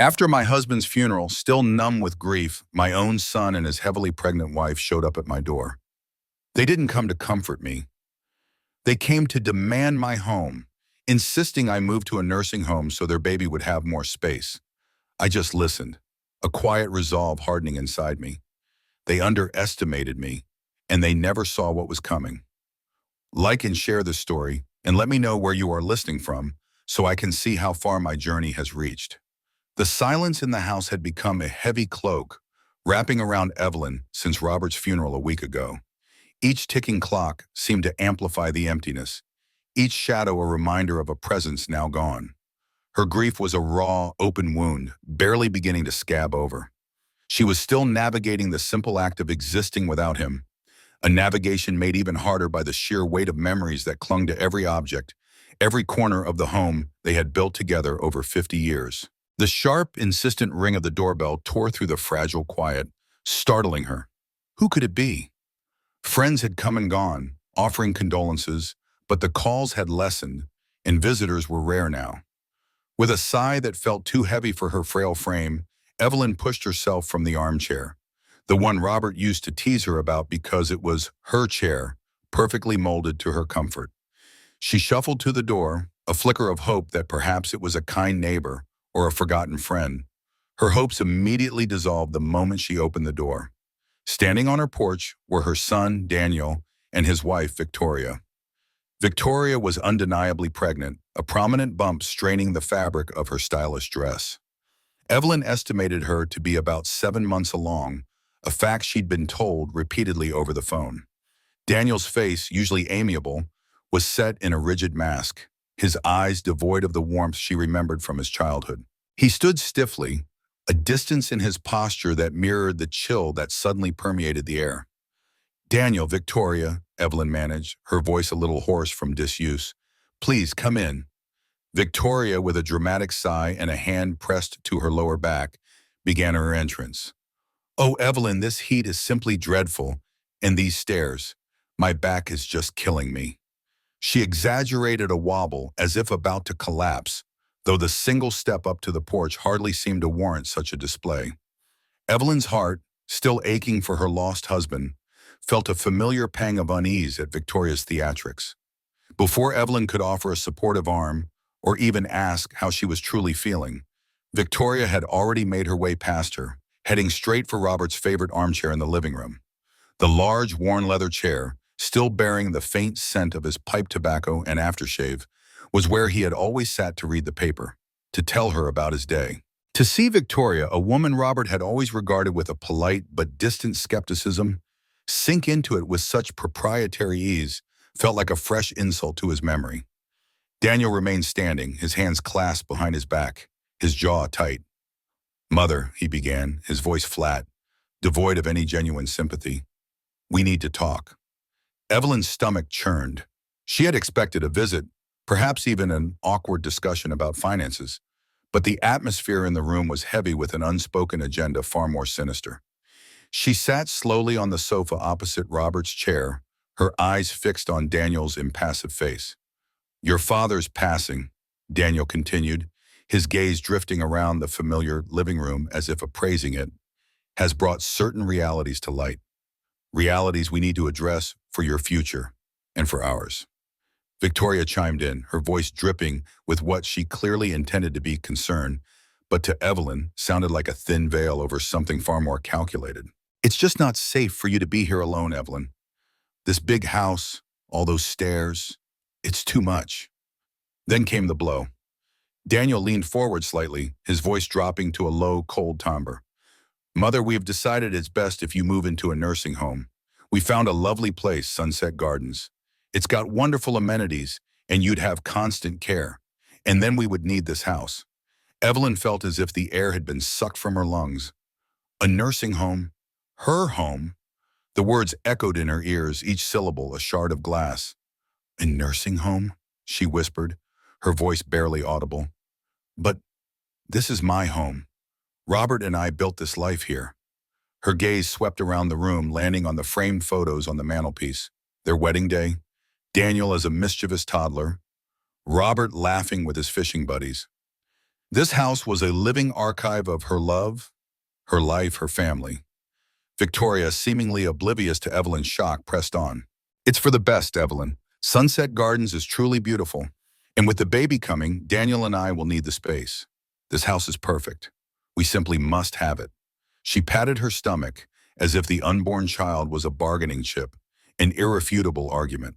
After my husband's funeral, still numb with grief, my own son and his heavily pregnant wife showed up at my door. They didn't come to comfort me. They came to demand my home, insisting I move to a nursing home so their baby would have more space. I just listened, a quiet resolve hardening inside me. They underestimated me, and they never saw what was coming. Like and share this story, and let me know where you are listening from so I can see how far my journey has reached. The silence in the house had become a heavy cloak, wrapping around Evelyn since Robert's funeral a week ago. Each ticking clock seemed to amplify the emptiness, each shadow a reminder of a presence now gone. Her grief was a raw, open wound, barely beginning to scab over. She was still navigating the simple act of existing without him, a navigation made even harder by the sheer weight of memories that clung to every object, every corner of the home they had built together over 50 years. The sharp, insistent ring of the doorbell tore through the fragile quiet, startling her. Who could it be? Friends had come and gone, offering condolences, but the calls had lessened, and visitors were rare now. With a sigh that felt too heavy for her frail frame, Evelyn pushed herself from the armchair, the one Robert used to tease her about because it was her chair, perfectly molded to her comfort. She shuffled to the door, a flicker of hope that perhaps it was a kind neighbor or a forgotten friend. Her hopes immediately dissolved the moment she opened the door. Standing on her porch were her son, Daniel, and his wife, Victoria. Victoria was undeniably pregnant, a prominent bump straining the fabric of her stylish dress. Evelyn estimated her to be about 7 months along, a fact she'd been told repeatedly over the phone. Daniel's face, usually amiable, was set in a rigid mask, his eyes devoid of the warmth she remembered from his childhood. He stood stiffly, a distance in his posture that mirrored the chill that suddenly permeated the air. "Daniel, Victoria," Evelyn managed, her voice a little hoarse from disuse. "Please, come in." Victoria, with a dramatic sigh and a hand pressed to her lower back, began her entrance. "Oh, Evelyn, this heat is simply dreadful, and these stairs. My back is just killing me." She exaggerated a wobble as if about to collapse, though the single step up to the porch hardly seemed to warrant such a display. Evelyn's heart, still aching for her lost husband, felt a familiar pang of unease at Victoria's theatrics. Before Evelyn could offer a supportive arm, or even ask how she was truly feeling, Victoria had already made her way past her, heading straight for Robert's favorite armchair in the living room. The large, worn leather chair, still bearing the faint scent of his pipe tobacco and aftershave, was where he had always sat to read the paper, to tell her about his day. To see Victoria, a woman Robert had always regarded with a polite but distant skepticism, sink into it with such proprietary ease, felt like a fresh insult to his memory. Daniel remained standing, his hands clasped behind his back, his jaw tight. "Mother," he began, his voice flat, devoid of any genuine sympathy. "We need to talk." Evelyn's stomach churned. She had expected a visit, perhaps even an awkward discussion about finances, but the atmosphere in the room was heavy with an unspoken agenda far more sinister. She sat slowly on the sofa opposite Robert's chair, her eyes fixed on Daniel's impassive face. "Your father's passing," Daniel continued, his gaze drifting around the familiar living room as if appraising it, "has brought certain realities to light. Realities we need to address for your future and for ours." Victoria chimed in, her voice dripping with what she clearly intended to be concern, but to Evelyn sounded like a thin veil over something far more calculated. "It's just not safe for you to be here alone, Evelyn. This big house, all those stairs, it's too much." Then came the blow. Daniel leaned forward slightly, his voice dropping to a low, cold timbre. "Mother, we have decided it's best if you move into a nursing home. We found a lovely place, Sunset Gardens. It's got wonderful amenities, and you'd have constant care. And then we would need this house." Evelyn felt as if the air had been sucked from her lungs. A nursing home? Her home? The words echoed in her ears, each syllable a shard of glass. "A nursing home?" she whispered, her voice barely audible. "But this is my home. Robert and I built this life here." Her gaze swept around the room, landing on the framed photos on the mantelpiece. Their wedding day, Daniel as a mischievous toddler, Robert laughing with his fishing buddies. This house was a living archive of her love, her life, her family. Victoria, seemingly oblivious to Evelyn's shock, pressed on. It's for the best, Evelyn. Sunset Gardens is truly beautiful. And with the baby coming, Daniel and I will need the space. This house is perfect. We simply must have it. She patted her stomach as if the unborn child was a bargaining chip, an irrefutable argument.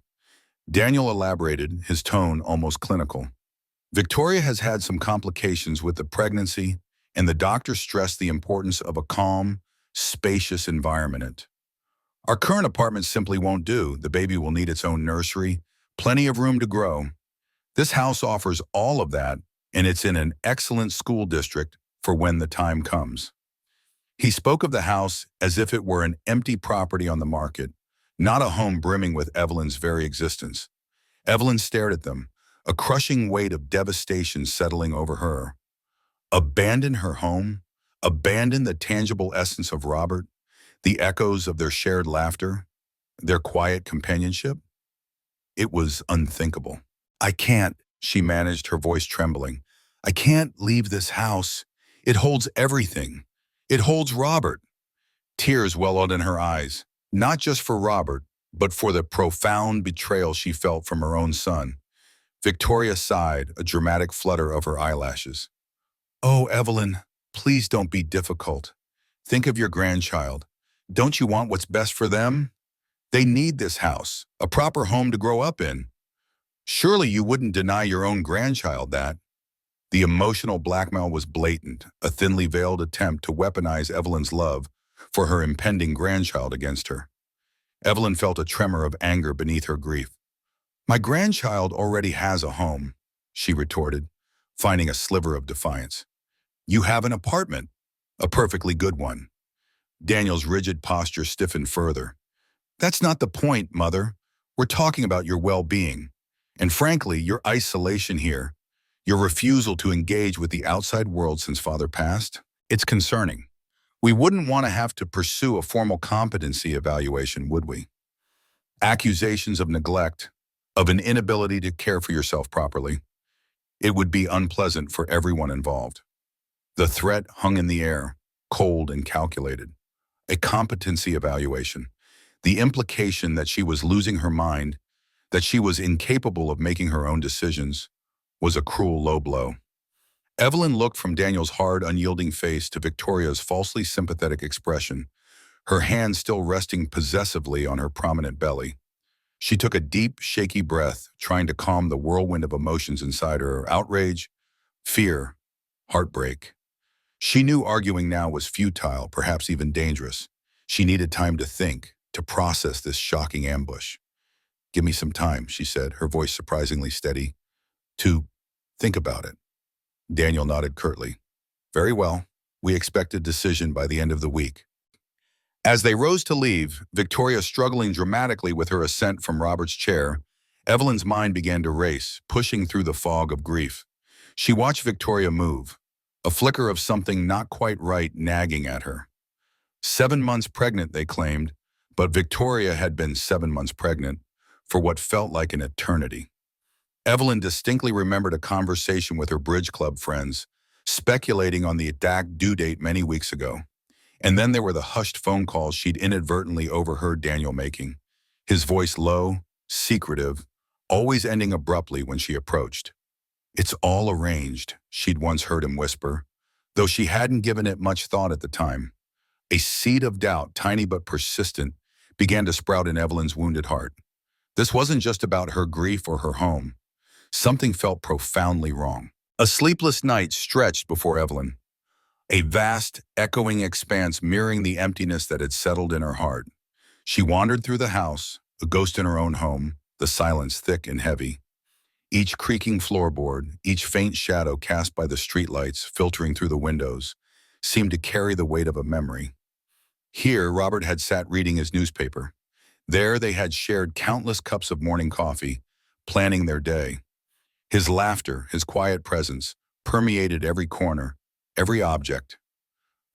Daniel elaborated, his tone almost clinical. Victoria has had some complications with the pregnancy, and the doctor stressed the importance of a calm, spacious environment. Our current apartment simply won't do. The baby will need its own nursery, plenty of room to grow. This house offers all of that, and it's in an excellent school district for when the time comes. He spoke of the house as if it were an empty property on the market, not a home brimming with Evelyn's very existence. Evelyn stared at them, a crushing weight of devastation settling over her. Abandon her home? Abandon the tangible essence of Robert? The echoes of their shared laughter? Their quiet companionship? It was unthinkable. I can't, she managed, her voice trembling. I can't leave this house. It holds everything. It holds Robert. Tears welled in her eyes, not just for Robert, but for the profound betrayal she felt from her own son. Victoria sighed, a dramatic flutter of her eyelashes. Oh, Evelyn, please don't be difficult. Think of your grandchild. Don't you want what's best for them? They need this house, a proper home to grow up in. Surely you wouldn't deny your own grandchild that. The emotional blackmail was blatant, a thinly veiled attempt to weaponize Evelyn's love for her impending grandchild against her. Evelyn felt a tremor of anger beneath her grief. My grandchild already has a home, she retorted, finding a sliver of defiance. You have an apartment, a perfectly good one. Daniel's rigid posture stiffened further. That's not the point, Mother. We're talking about your well-being. And frankly, your isolation here, your refusal to engage with the outside world since Father passed, it's concerning. We wouldn't want to have to pursue a formal competency evaluation, would we? Accusations of neglect, of an inability to care for yourself properly. It would be unpleasant for everyone involved. The threat hung in the air, cold and calculated. A competency evaluation. The implication that she was losing her mind, that she was incapable of making her own decisions, was a cruel low blow. Evelyn looked from Daniel's hard, unyielding face to Victoria's falsely sympathetic expression, her hand still resting possessively on her prominent belly. She took a deep, shaky breath, trying to calm the whirlwind of emotions inside her: outrage, fear, heartbreak. She knew arguing now was futile, perhaps even dangerous. She needed time to think, to process this shocking ambush. Give me some time, she said, her voice surprisingly steady. To think about it. Daniel nodded curtly. Very well. We expect a decision by the end of the week. As they rose to leave, Victoria struggling dramatically with her ascent from Robert's chair, Evelyn's mind began to race, pushing through the fog of grief. She watched Victoria move, a flicker of something not quite right nagging at her. 7 months pregnant, they claimed, but Victoria had been 7 months pregnant for what felt like an eternity. Evelyn distinctly remembered a conversation with her bridge club friends, speculating on the exact due date many weeks ago. And then there were the hushed phone calls she'd inadvertently overheard Daniel making, his voice low, secretive, always ending abruptly when she approached. It's all arranged, she'd once heard him whisper, though she hadn't given it much thought at the time. A seed of doubt, tiny but persistent, began to sprout in Evelyn's wounded heart. This wasn't just about her grief or her home. Something felt profoundly wrong. A sleepless night stretched before Evelyn, a vast, echoing expanse mirroring the emptiness that had settled in her heart. She wandered through the house, a ghost in her own home, the silence thick and heavy. Each creaking floorboard, each faint shadow cast by the streetlights filtering through the windows, seemed to carry the weight of a memory. Here, Robert had sat reading his newspaper. There, they had shared countless cups of morning coffee, planning their day. His laughter, his quiet presence, permeated every corner, every object.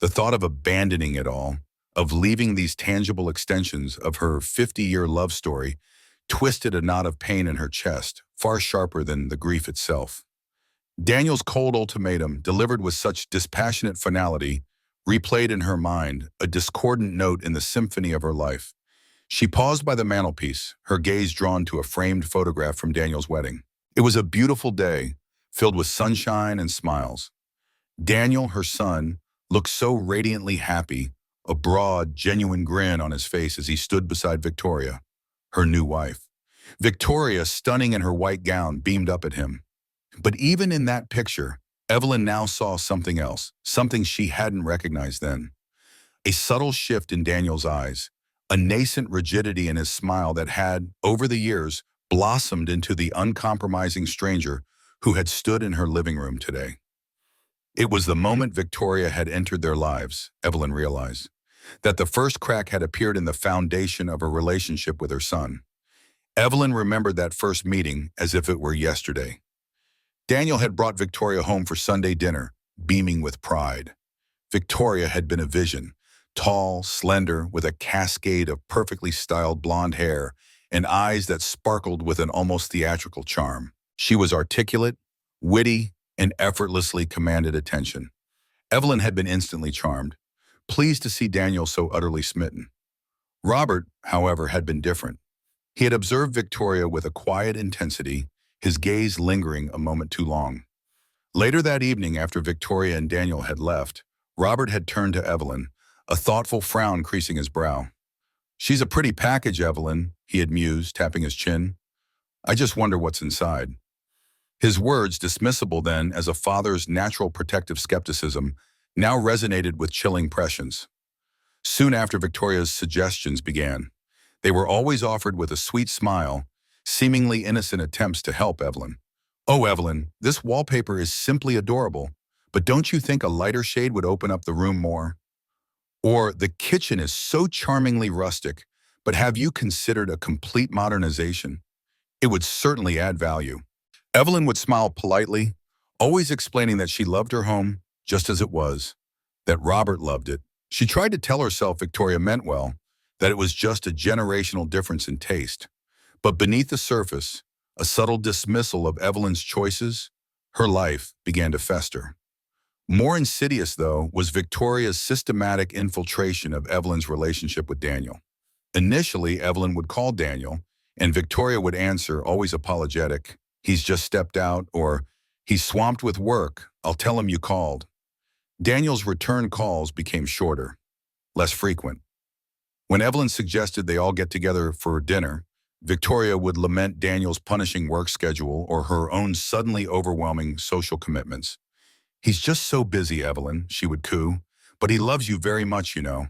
The thought of abandoning it all, of leaving these tangible extensions of her 50-year love story, twisted a knot of pain in her chest, far sharper than the grief itself. Daniel's cold ultimatum, delivered with such dispassionate finality, replayed in her mind, a discordant note in the symphony of her life. She paused by the mantelpiece, her gaze drawn to a framed photograph from Daniel's wedding. It was a beautiful day, filled with sunshine and smiles. Daniel, her son, looked so radiantly happy, a broad, genuine grin on his face as he stood beside Victoria, her new wife. Victoria, stunning in her white gown, beamed up at him. But even in that picture, Evelyn now saw something else, something she hadn't recognized then. A subtle shift in Daniel's eyes, a nascent rigidity in his smile that had, over the years, blossomed into the uncompromising stranger who had stood in her living room today. It was the moment Victoria had entered their lives, Evelyn realized, that the first crack had appeared in the foundation of her relationship with her son. Evelyn remembered that first meeting as if it were yesterday. Daniel had brought Victoria home for Sunday dinner, beaming with pride. Victoria had been a vision, tall, slender, with a cascade of perfectly styled blonde hair and eyes that sparkled with an almost theatrical charm. She was articulate, witty, and effortlessly commanded attention. Evelyn had been instantly charmed, pleased to see Daniel so utterly smitten. Robert, however, had been different. He had observed Victoria with a quiet intensity, his gaze lingering a moment too long. Later that evening, after Victoria and Daniel had left, Robert had turned to Evelyn, a thoughtful frown creasing his brow. "She's a pretty package, Evelyn," he had mused, tapping his chin. "I just wonder what's inside." His words, dismissible then as a father's natural protective skepticism, now resonated with chilling prescience. Soon after Victoria's suggestions began, they were always offered with a sweet smile, seemingly innocent attempts to help Evelyn. "Oh, Evelyn, this wallpaper is simply adorable, but don't you think a lighter shade would open up the room more? Or the kitchen is so charmingly rustic, but have you considered a complete modernization? It would certainly add value." Evelyn would smile politely, always explaining that she loved her home just as it was, that Robert loved it. She tried to tell herself Victoria meant well, that it was just a generational difference in taste. But beneath the surface, a subtle dismissal of Evelyn's choices, her life began to fester. More insidious, though, was Victoria's systematic infiltration of Evelyn's relationship with Daniel. Initially, Evelyn would call Daniel, and Victoria would answer, always apologetic, "He's just stepped out," or "He's swamped with work, I'll tell him you called." Daniel's return calls became shorter, less frequent. When Evelyn suggested they all get together for dinner, Victoria would lament Daniel's punishing work schedule or her own suddenly overwhelming social commitments. "He's just so busy, Evelyn," she would coo, "but he loves you very much, you know."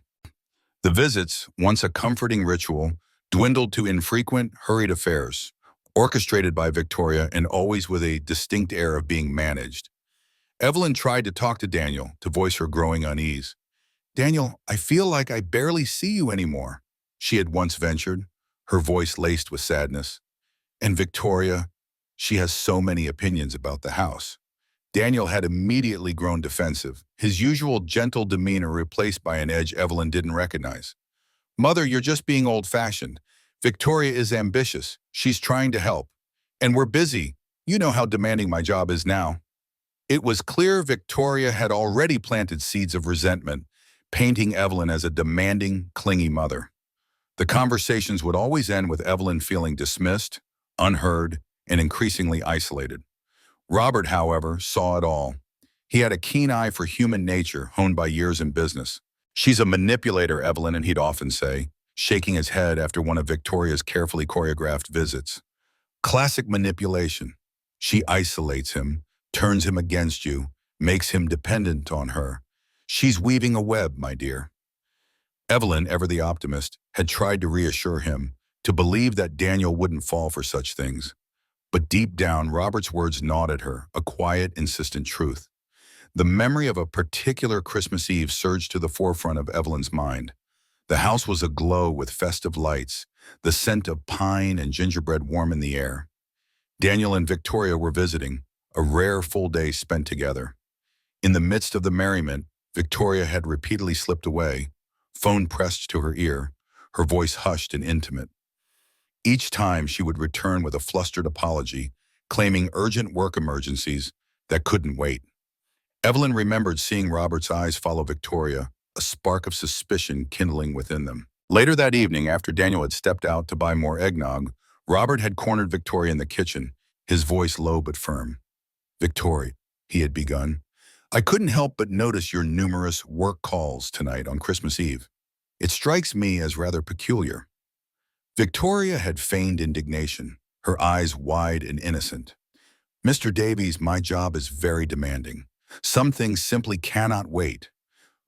The visits, once a comforting ritual, dwindled to infrequent, hurried affairs, orchestrated by Victoria and always with a distinct air of being managed. Evelyn tried to talk to Daniel, to voice her growing unease. "Daniel, I feel like I barely see you anymore," she had once ventured, her voice laced with sadness. And Victoria, "She has so many opinions about the house." Daniel had immediately grown defensive, his usual gentle demeanor replaced by an edge Evelyn didn't recognize. "Mother, you're just being old-fashioned. Victoria is ambitious. She's trying to help. And we're busy. You know how demanding my job is now." It was clear Victoria had already planted seeds of resentment, painting Evelyn as a demanding, clingy mother. The conversations would always end with Evelyn feeling dismissed, unheard, and increasingly isolated. Robert, however, saw it all. He had a keen eye for human nature, honed by years in business. "She's a manipulator, Evelyn," and he'd often say, shaking his head after one of Victoria's carefully choreographed visits. "Classic manipulation. She isolates him, turns him against you, makes him dependent on her. She's weaving a web, my dear." Evelyn, ever the optimist, had tried to reassure him, to believe that Daniel wouldn't fall for such things. But deep down, Robert's words gnawed at her, a quiet, insistent truth. The memory of a particular Christmas Eve surged to the forefront of Evelyn's mind. The house was aglow with festive lights, the scent of pine and gingerbread warm in the air. Daniel and Victoria were visiting, a rare full day spent together. In the midst of the merriment, Victoria had repeatedly slipped away, phone pressed to her ear, her voice hushed and intimate. Each time she would return with a flustered apology, claiming urgent work emergencies, that couldn't wait. Evelyn remembered seeing Robert's eyes follow Victoria, a spark of suspicion kindling within them. Later that evening, after Daniel had stepped out to buy more eggnog, Robert had cornered Victoria in the kitchen, his voice low but firm. "Victoria," he had begun, "I couldn't help but notice your numerous work calls tonight on Christmas Eve. It strikes me as rather peculiar." Victoria had feigned indignation, her eyes wide and innocent. "Mr. Davies, my job is very demanding. Some things simply cannot wait."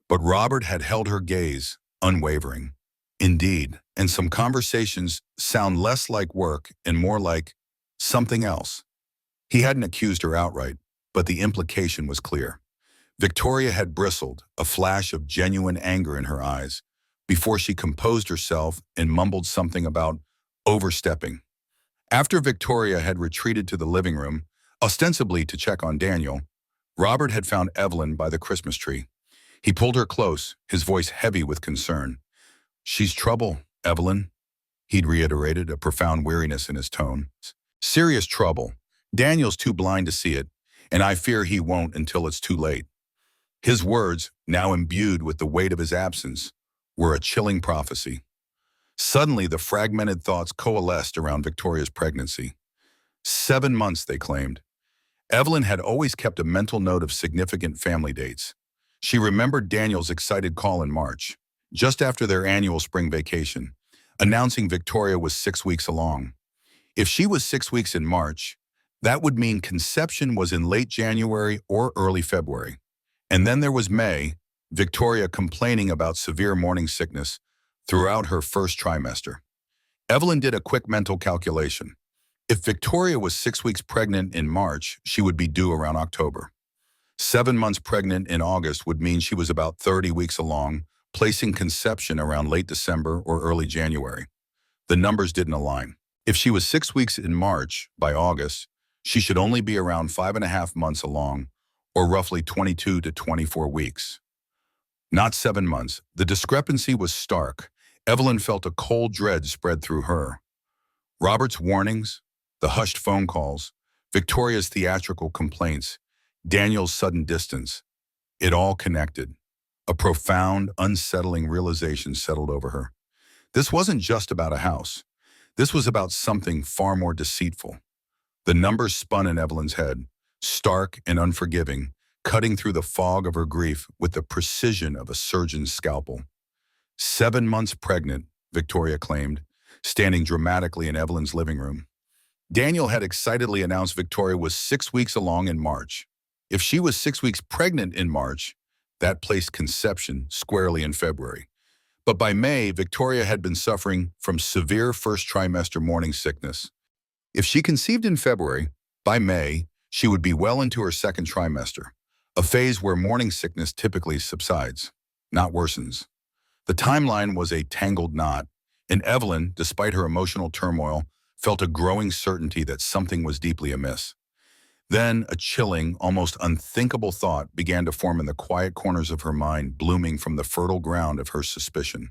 But Robert had held her gaze, unwavering. "Indeed, and some conversations sound less like work and more like something else." He hadn't accused her outright, but the implication was clear. Victoria had bristled, a flash of genuine anger in her eyes, before she composed herself and mumbled something about overstepping. After Victoria had retreated to the living room, ostensibly to check on Daniel, Robert had found Evelyn by the Christmas tree. He pulled her close, his voice heavy with concern. "She's trouble, Evelyn," he'd reiterated, a profound weariness in his tone. "Serious trouble. Daniel's too blind to see it, and I fear he won't until it's too late." His words, now imbued with the weight of his absence, were a chilling prophecy. Suddenly, the fragmented thoughts coalesced around Victoria's pregnancy. 7 months, they claimed. Evelyn had always kept a mental note of significant family dates. She remembered Daniel's excited call in March, just after their annual spring vacation, announcing Victoria was 6 weeks along. If she was 6 weeks in March, that would mean conception was in late January or early February. And then there was May, Victoria complaining about severe morning sickness throughout her first trimester. Evelyn did a quick mental calculation. If Victoria was 6 weeks pregnant in March, she would be due around October. 7 months pregnant in August would mean she was about 30 weeks along, placing conception around late December or early January. The numbers didn't align. If she was 6 weeks in March, by August, she should only be around 5.5 months along, or roughly 22 to 24 weeks. Not 7 months. The discrepancy was stark. Evelyn felt a cold dread spread through her. Robert's warnings, the hushed phone calls, Victoria's theatrical complaints, Daniel's sudden distance, it all connected. A profound, unsettling realization settled over her. This wasn't just about a house. This was about something far more deceitful. The numbers spun in Evelyn's head, stark and unforgiving, cutting through the fog of her grief with the precision of a surgeon's scalpel. 7 months pregnant, Victoria claimed, standing dramatically in Evelyn's living room. Daniel had excitedly announced Victoria was 6 weeks along in March. If she was 6 weeks pregnant in March, that placed conception squarely in February. But by May, Victoria had been suffering from severe first trimester morning sickness. If she conceived in February, by May, she would be well into her second trimester, a phase where morning sickness typically subsides, not worsens. The timeline was a tangled knot, and Evelyn, despite her emotional turmoil, felt a growing certainty that something was deeply amiss. Then a chilling, almost unthinkable thought began to form in the quiet corners of her mind, blooming from the fertile ground of her suspicion.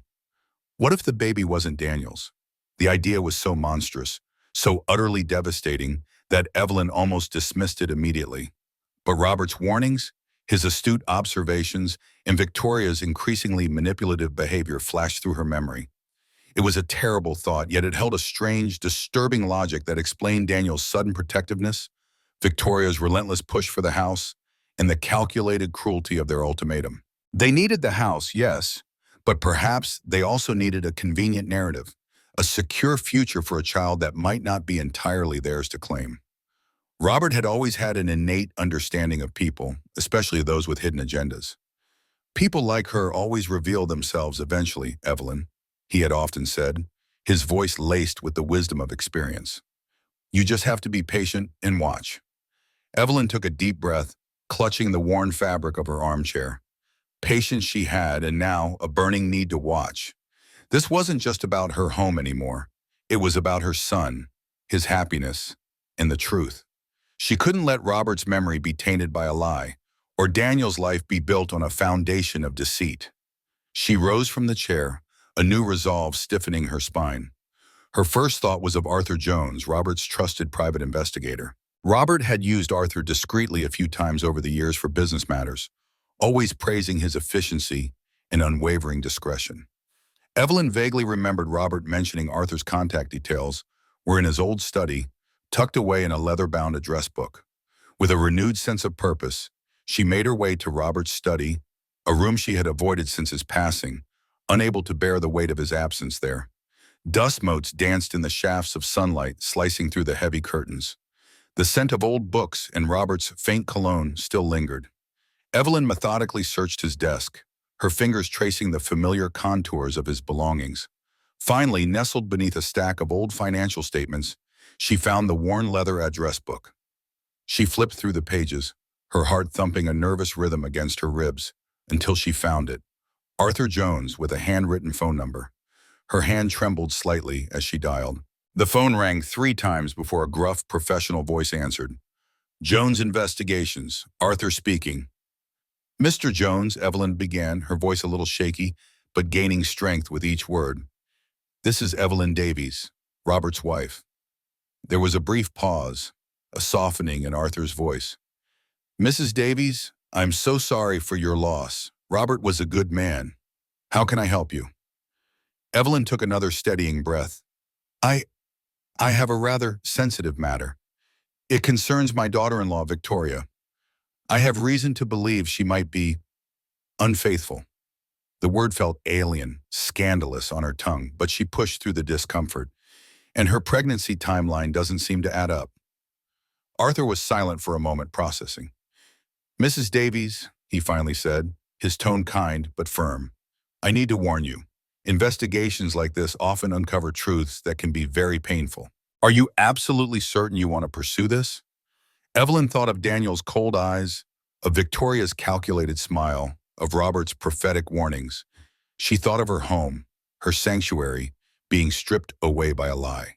What if the baby wasn't Daniel's? The idea was so monstrous, so utterly devastating, that Evelyn almost dismissed it immediately. But Robert's warnings, his astute observations, and Victoria's increasingly manipulative behavior flashed through her memory. It was a terrible thought, yet it held a strange, disturbing logic that explained Daniel's sudden protectiveness, Victoria's relentless push for the house, and the calculated cruelty of their ultimatum. They needed the house, yes, but perhaps they also needed a convenient narrative, a secure future for a child that might not be entirely theirs to claim. Robert had always had an innate understanding of people, especially those with hidden agendas. "People like her always reveal themselves eventually, Evelyn," he had often said, his voice laced with the wisdom of experience. "You just have to be patient and watch." Evelyn took a deep breath, clutching the worn fabric of her armchair. Patience she had, and now a burning need to watch. This wasn't just about her home anymore. It was about her son, his happiness, and the truth. She couldn't let Robert's memory be tainted by a lie, or Daniel's life be built on a foundation of deceit. She rose from the chair, a new resolve stiffening her spine. Her first thought was of Arthur Jones, Robert's trusted private investigator. Robert had used Arthur discreetly a few times over the years for business matters, always praising his efficiency and unwavering discretion. Evelyn vaguely remembered Robert mentioning Arthur's contact details were in his old study, tucked away in a leather-bound address book. With a renewed sense of purpose, she made her way to Robert's study, a room she had avoided since his passing, unable to bear the weight of his absence there. Dust motes danced in the shafts of sunlight, slicing through the heavy curtains. The scent of old books and Robert's faint cologne still lingered. Evelyn methodically searched his desk, her fingers tracing the familiar contours of his belongings. Finally, nestled beneath a stack of old financial statements, she found the worn leather address book. She flipped through the pages, her heart thumping a nervous rhythm against her ribs, until she found it. Arthur Jones, with a handwritten phone number. Her hand trembled slightly as she dialed. The phone rang 3 times before a gruff, professional voice answered. Jones Investigations, Arthur speaking. Mr. Jones, Evelyn began, her voice a little shaky, but gaining strength with each word. This is Evelyn Davies, Robert's wife. There was a brief pause, a softening in Arthur's voice. Mrs. Davies, I'm so sorry for your loss. Robert was a good man. How can I help you? Evelyn took another steadying breath. I have a rather sensitive matter. It concerns my daughter-in-law, Victoria. I have reason to believe she might be unfaithful. The word felt alien, scandalous on her tongue, but she pushed through the discomfort, and her pregnancy timeline doesn't seem to add up. Arthur was silent for a moment, processing. Mrs. Davies, he finally said, his tone kind but firm. I need to warn you. Investigations like this often uncover truths that can be very painful. Are you absolutely certain you want to pursue this? Evelyn thought of Daniel's cold eyes, of Victoria's calculated smile, of Robert's prophetic warnings. She thought of her home, her sanctuary, being stripped away by a lie.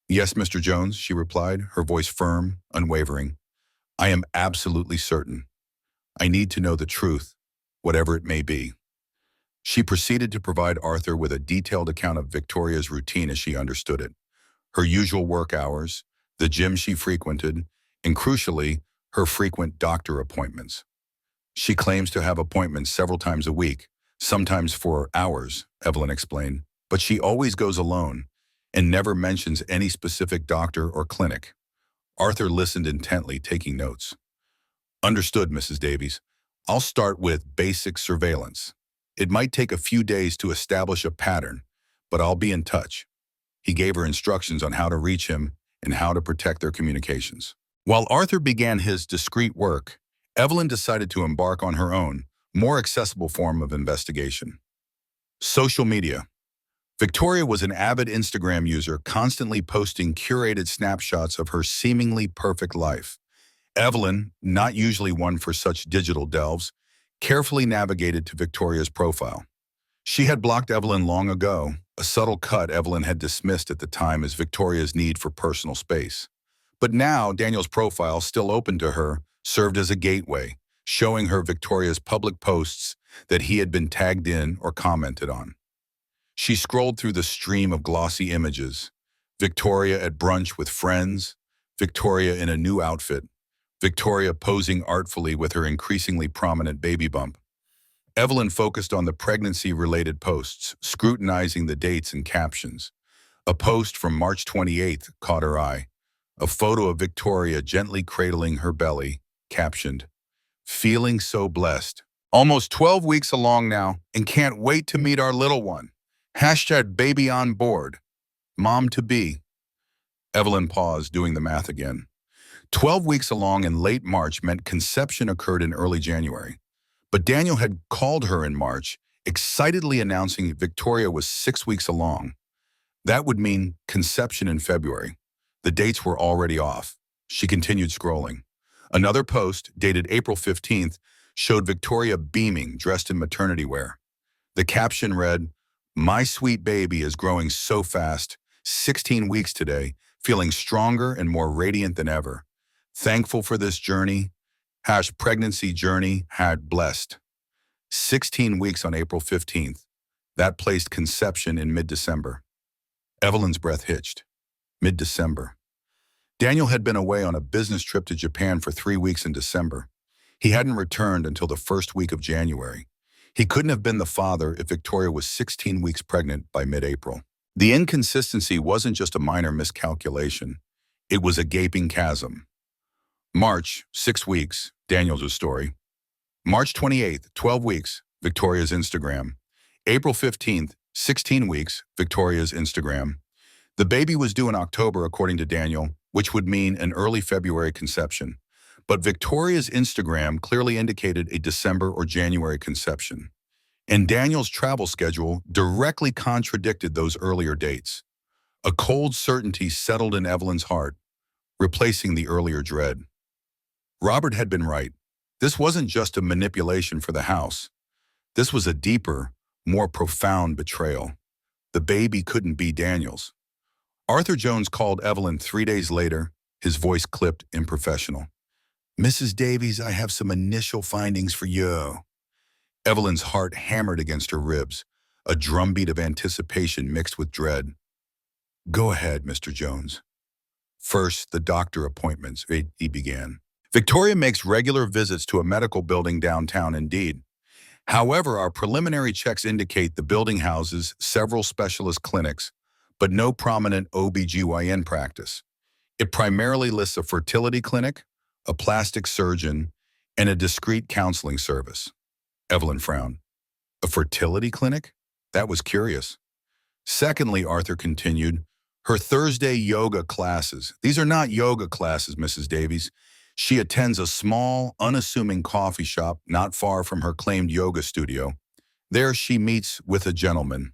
Yes, Mr. Jones, she replied, her voice firm, unwavering. I am absolutely certain. I need to know the truth, whatever it may be. She proceeded to provide Arthur with a detailed account of Victoria's routine as she understood it. Her usual work hours, the gym she frequented, and crucially, her frequent doctor appointments. She claims to have appointments several times a week, sometimes for hours, Evelyn explained, but she always goes alone and never mentions any specific doctor or clinic. Arthur listened intently, taking notes. Understood, Mrs. Davies. I'll start with basic surveillance. It might take a few days to establish a pattern, but I'll be in touch. He gave her instructions on how to reach him and how to protect their communications. While Arthur began his discreet work, Evelyn decided to embark on her own, more accessible form of investigation. Social media. Victoria was an avid Instagram user, constantly posting curated snapshots of her seemingly perfect life. Evelyn, not usually one for such digital delves, carefully navigated to Victoria's profile. She had blocked Evelyn long ago, a subtle cut Evelyn had dismissed at the time as Victoria's need for personal space. But now, Daniel's profile, still open to her, served as a gateway, showing her Victoria's public posts that he had been tagged in or commented on. She scrolled through the stream of glossy images. Victoria at brunch with friends, Victoria in a new outfit, Victoria posing artfully with her increasingly prominent baby bump. Evelyn focused on the pregnancy-related posts, scrutinizing the dates and captions. A post from March 28th caught her eye. A photo of Victoria gently cradling her belly, captioned, "Feeling so blessed. Almost 12 weeks along now and can't wait to meet our little one. Hashtag baby on board. Mom-to-be." Evelyn paused, doing the math again. 12 weeks along in late March meant conception occurred in early January. But Daniel had called her in March, excitedly announcing Victoria was 6 weeks along. That would mean conception in February. The dates were already off. She continued scrolling. Another post, dated April 15th, showed Victoria beaming, dressed in maternity wear. The caption read, "My sweet baby is growing so fast, 16 weeks today, feeling stronger and more radiant than ever. Thankful for this journey. Pregnancy journey had blessed." 16 weeks on April 15th. That placed conception in mid-December. Evelyn's breath hitched. Mid-December. Daniel had been away on a business trip to Japan for 3 weeks in December. He hadn't returned until the first week of January. He couldn't have been the father if Victoria was 16 weeks pregnant by mid-April. The inconsistency wasn't just a minor miscalculation. It was a gaping chasm. March, 6 weeks, Daniel's story. March 28th, 12 weeks, Victoria's Instagram. April 15th, 16 weeks, Victoria's Instagram. The baby was due in October, according to Daniel, which would mean an early February conception. But Victoria's Instagram clearly indicated a December or January conception. And Daniel's travel schedule directly contradicted those earlier dates. A cold certainty settled in Evelyn's heart, replacing the earlier dread. Robert had been right. This wasn't just a manipulation for the house. This was a deeper, more profound betrayal. The baby couldn't be Daniel's. Arthur Jones called Evelyn 3 days later, his voice clipped and professional. "Mrs. Davies, I have some initial findings for you." Evelyn's heart hammered against her ribs, a drumbeat of anticipation mixed with dread. "Go ahead, Mr. Jones." "First, the doctor appointments," he began. "Victoria makes regular visits to a medical building downtown, indeed. However, our preliminary checks indicate the building houses several specialist clinics, but no prominent OB/GYN practice. It primarily lists a fertility clinic, a plastic surgeon, and a discreet counseling service." Evelyn frowned. "A fertility clinic? That was curious." "Secondly," Arthur continued, "her Thursday yoga classes. These are not yoga classes, Mrs. Davies. She attends a small, unassuming coffee shop not far from her claimed yoga studio. There she meets with a gentleman."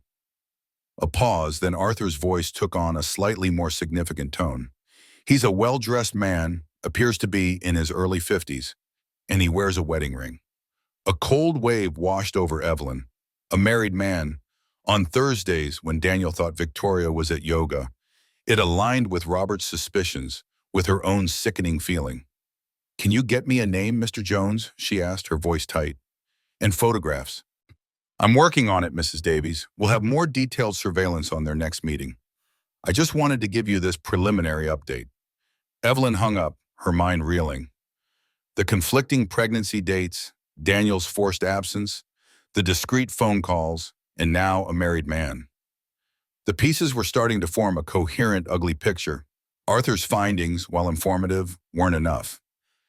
A pause, then Arthur's voice took on a slightly more significant tone. "He's a well-dressed man, appears to be in his early 50s, and he wears a wedding ring." A cold wave washed over Evelyn. A married man. On Thursdays, when Daniel thought Victoria was at yoga, it aligned with Robert's suspicions, with her own sickening feeling. "Can you get me a name, Mr. Jones?" she asked, her voice tight. "And photographs." "I'm working on it, Mrs. Davies. We'll have more detailed surveillance on their next meeting. I just wanted to give you this preliminary update." Evelyn hung up, her mind reeling. The conflicting pregnancy dates, Daniel's forced absence, the discreet phone calls, and now a married man. The pieces were starting to form a coherent, ugly picture. Arthur's findings, while informative, weren't enough.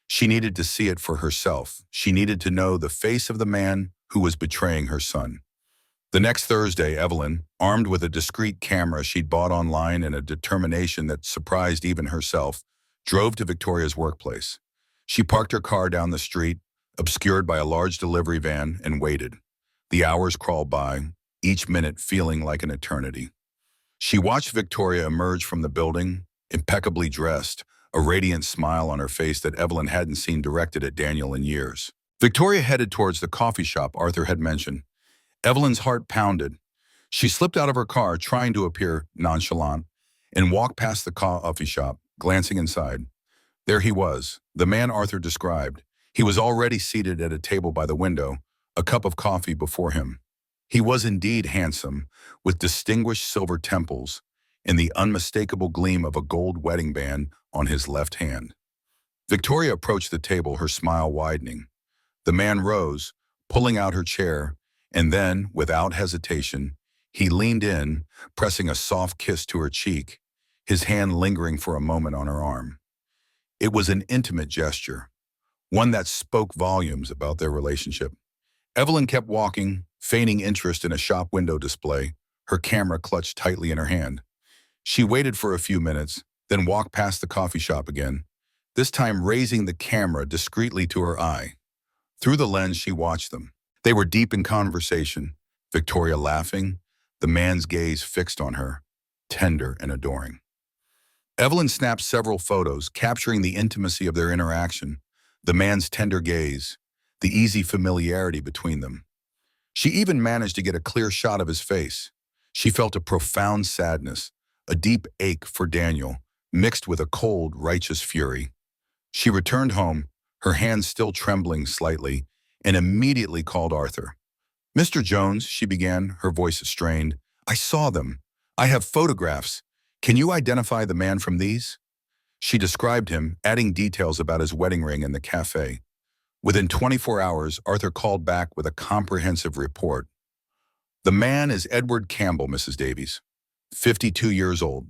She needed to see it for herself. She needed to know the face of the man who was betraying her son. The next Thursday, Evelyn, armed with a discreet camera she'd bought online and a determination that surprised even herself, drove to Victoria's workplace. She parked her car down the street, obscured by a large delivery van, and waited. The hours crawled by, each minute feeling like an eternity. She watched Victoria emerge from the building, impeccably dressed, a radiant smile on her face that Evelyn hadn't seen directed at Daniel in years. Victoria headed towards the coffee shop Arthur had mentioned. Evelyn's heart pounded. She slipped out of her car, trying to appear nonchalant, and walked past the coffee shop, glancing inside. There he was, the man Arthur described. He was already seated at a table by the window, a cup of coffee before him. He was indeed handsome, with distinguished silver temples and the unmistakable gleam of a gold wedding band on his left hand. Victoria approached the table, her smile widening. The man rose, pulling out her chair, and then, without hesitation, he leaned in, pressing a soft kiss to her cheek, his hand lingering for a moment on her arm. It was an intimate gesture, one that spoke volumes about their relationship. Evelyn kept walking, feigning interest in a shop window display, her camera clutched tightly in her hand. She waited for a few minutes, then walked past the coffee shop again, this time raising the camera discreetly to her eye. Through the lens, she watched them. They were deep in conversation, Victoria laughing, the man's gaze fixed on her, tender and adoring. Evelyn snapped several photos, capturing the intimacy of their interaction, the man's tender gaze, the easy familiarity between them. She even managed to get a clear shot of his face. She felt a profound sadness, a deep ache for Daniel, mixed with a cold, righteous fury. She returned home, her hands still trembling slightly, and immediately called Arthur. "Mr. Jones," she began, her voice strained, "I saw them. I have photographs. Can you identify the man from these?" She described him, adding details about his wedding ring and the cafe. Within 24 hours, Arthur called back with a comprehensive report. The man is Edward Campbell, Mrs. Davies, 52 years old,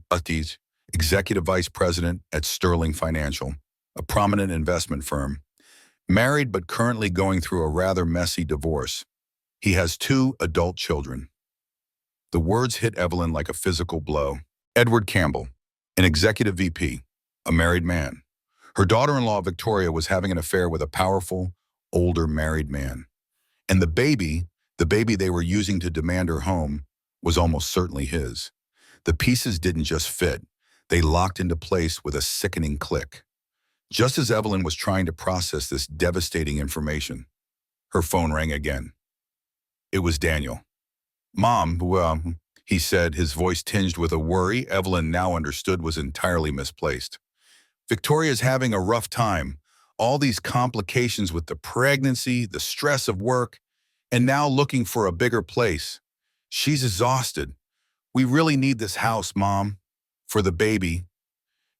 executive vice president at Sterling Financial, a prominent investment firm. Married but currently going through a rather messy divorce. He has 2 adult children. The words hit Evelyn like a physical blow. Edward Campbell, an executive VP, a married man. Her daughter-in-law, Victoria, was having an affair with a powerful, older married man. And the baby they were using to demand her home, was almost certainly his. The pieces didn't just fit. They locked into place with a sickening click. Just as Evelyn was trying to process this devastating information, her phone rang again. It was Daniel. "Mom, he said, his voice tinged with a worry Evelyn now understood was entirely misplaced. "Victoria's having a rough time. All these complications with the pregnancy, the stress of work, and now looking for a bigger place. She's exhausted. We really need this house, Mom, for the baby."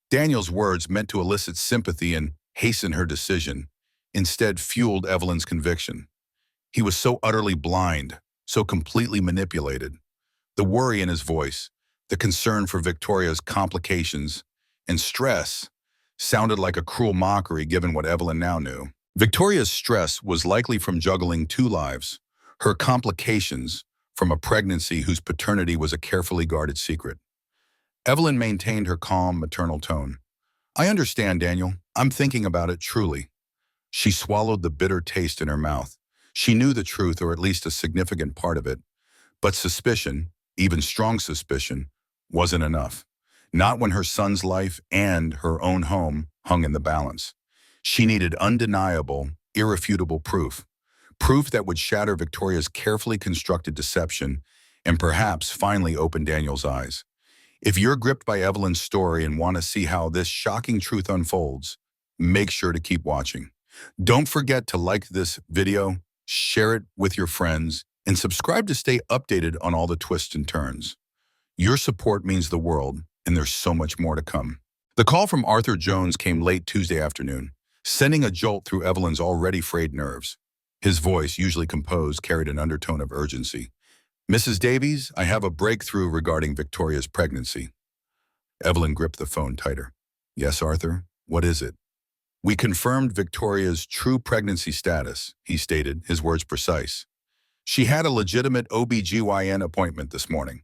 Daniel's words meant to elicit sympathy and hasten her decision, instead fueled Evelyn's conviction. He was so utterly blind, so completely manipulated. The worry in his voice, the concern for Victoria's complications and stress, sounded like a cruel mockery given what Evelyn now knew. Victoria's stress was likely from juggling 2 lives, her complications from a pregnancy whose paternity was a carefully guarded secret. Evelyn maintained her calm, maternal tone. "I understand, Daniel. I'm thinking about it, truly." She swallowed the bitter taste in her mouth. She knew the truth, or at least a significant part of it. But suspicion, even strong suspicion, wasn't enough. Not when her son's life and her own home hung in the balance. She needed undeniable, irrefutable proof. Proof that would shatter Victoria's carefully constructed deception and perhaps finally open Daniel's eyes. If you're gripped by Evelyn's story and want to see how this shocking truth unfolds, make sure to keep watching. Don't forget to like this video, share it with your friends, and subscribe to stay updated on all the twists and turns. Your support means the world, and there's so much more to come. The call from Arthur Jones came late Tuesday afternoon, sending a jolt through Evelyn's already frayed nerves. His voice, usually composed, carried an undertone of urgency. "Mrs. Davies, I have a breakthrough regarding Victoria's pregnancy." Evelyn gripped the phone tighter. "Yes, Arthur? What is it?" "We confirmed Victoria's true pregnancy status," he stated, his words precise. "She had a legitimate OB/GYN appointment this morning.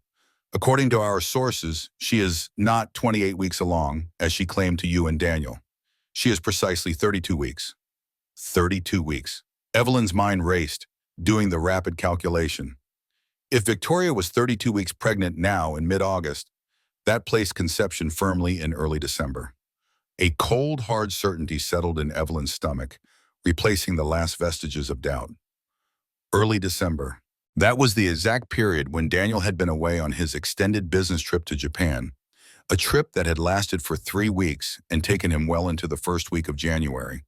According to our sources, she is not 28 weeks along, as she claimed to you and Daniel. She is precisely 32 weeks. 32 weeks. Evelyn's mind raced, doing the rapid calculation. If Victoria was 32 weeks pregnant now in mid-August, that placed conception firmly in early December. A cold, hard certainty settled in Evelyn's stomach, replacing the last vestiges of doubt. Early December. That was the exact period when Daniel had been away on his extended business trip to Japan, a trip that had lasted for 3 weeks and taken him well into the first week of January.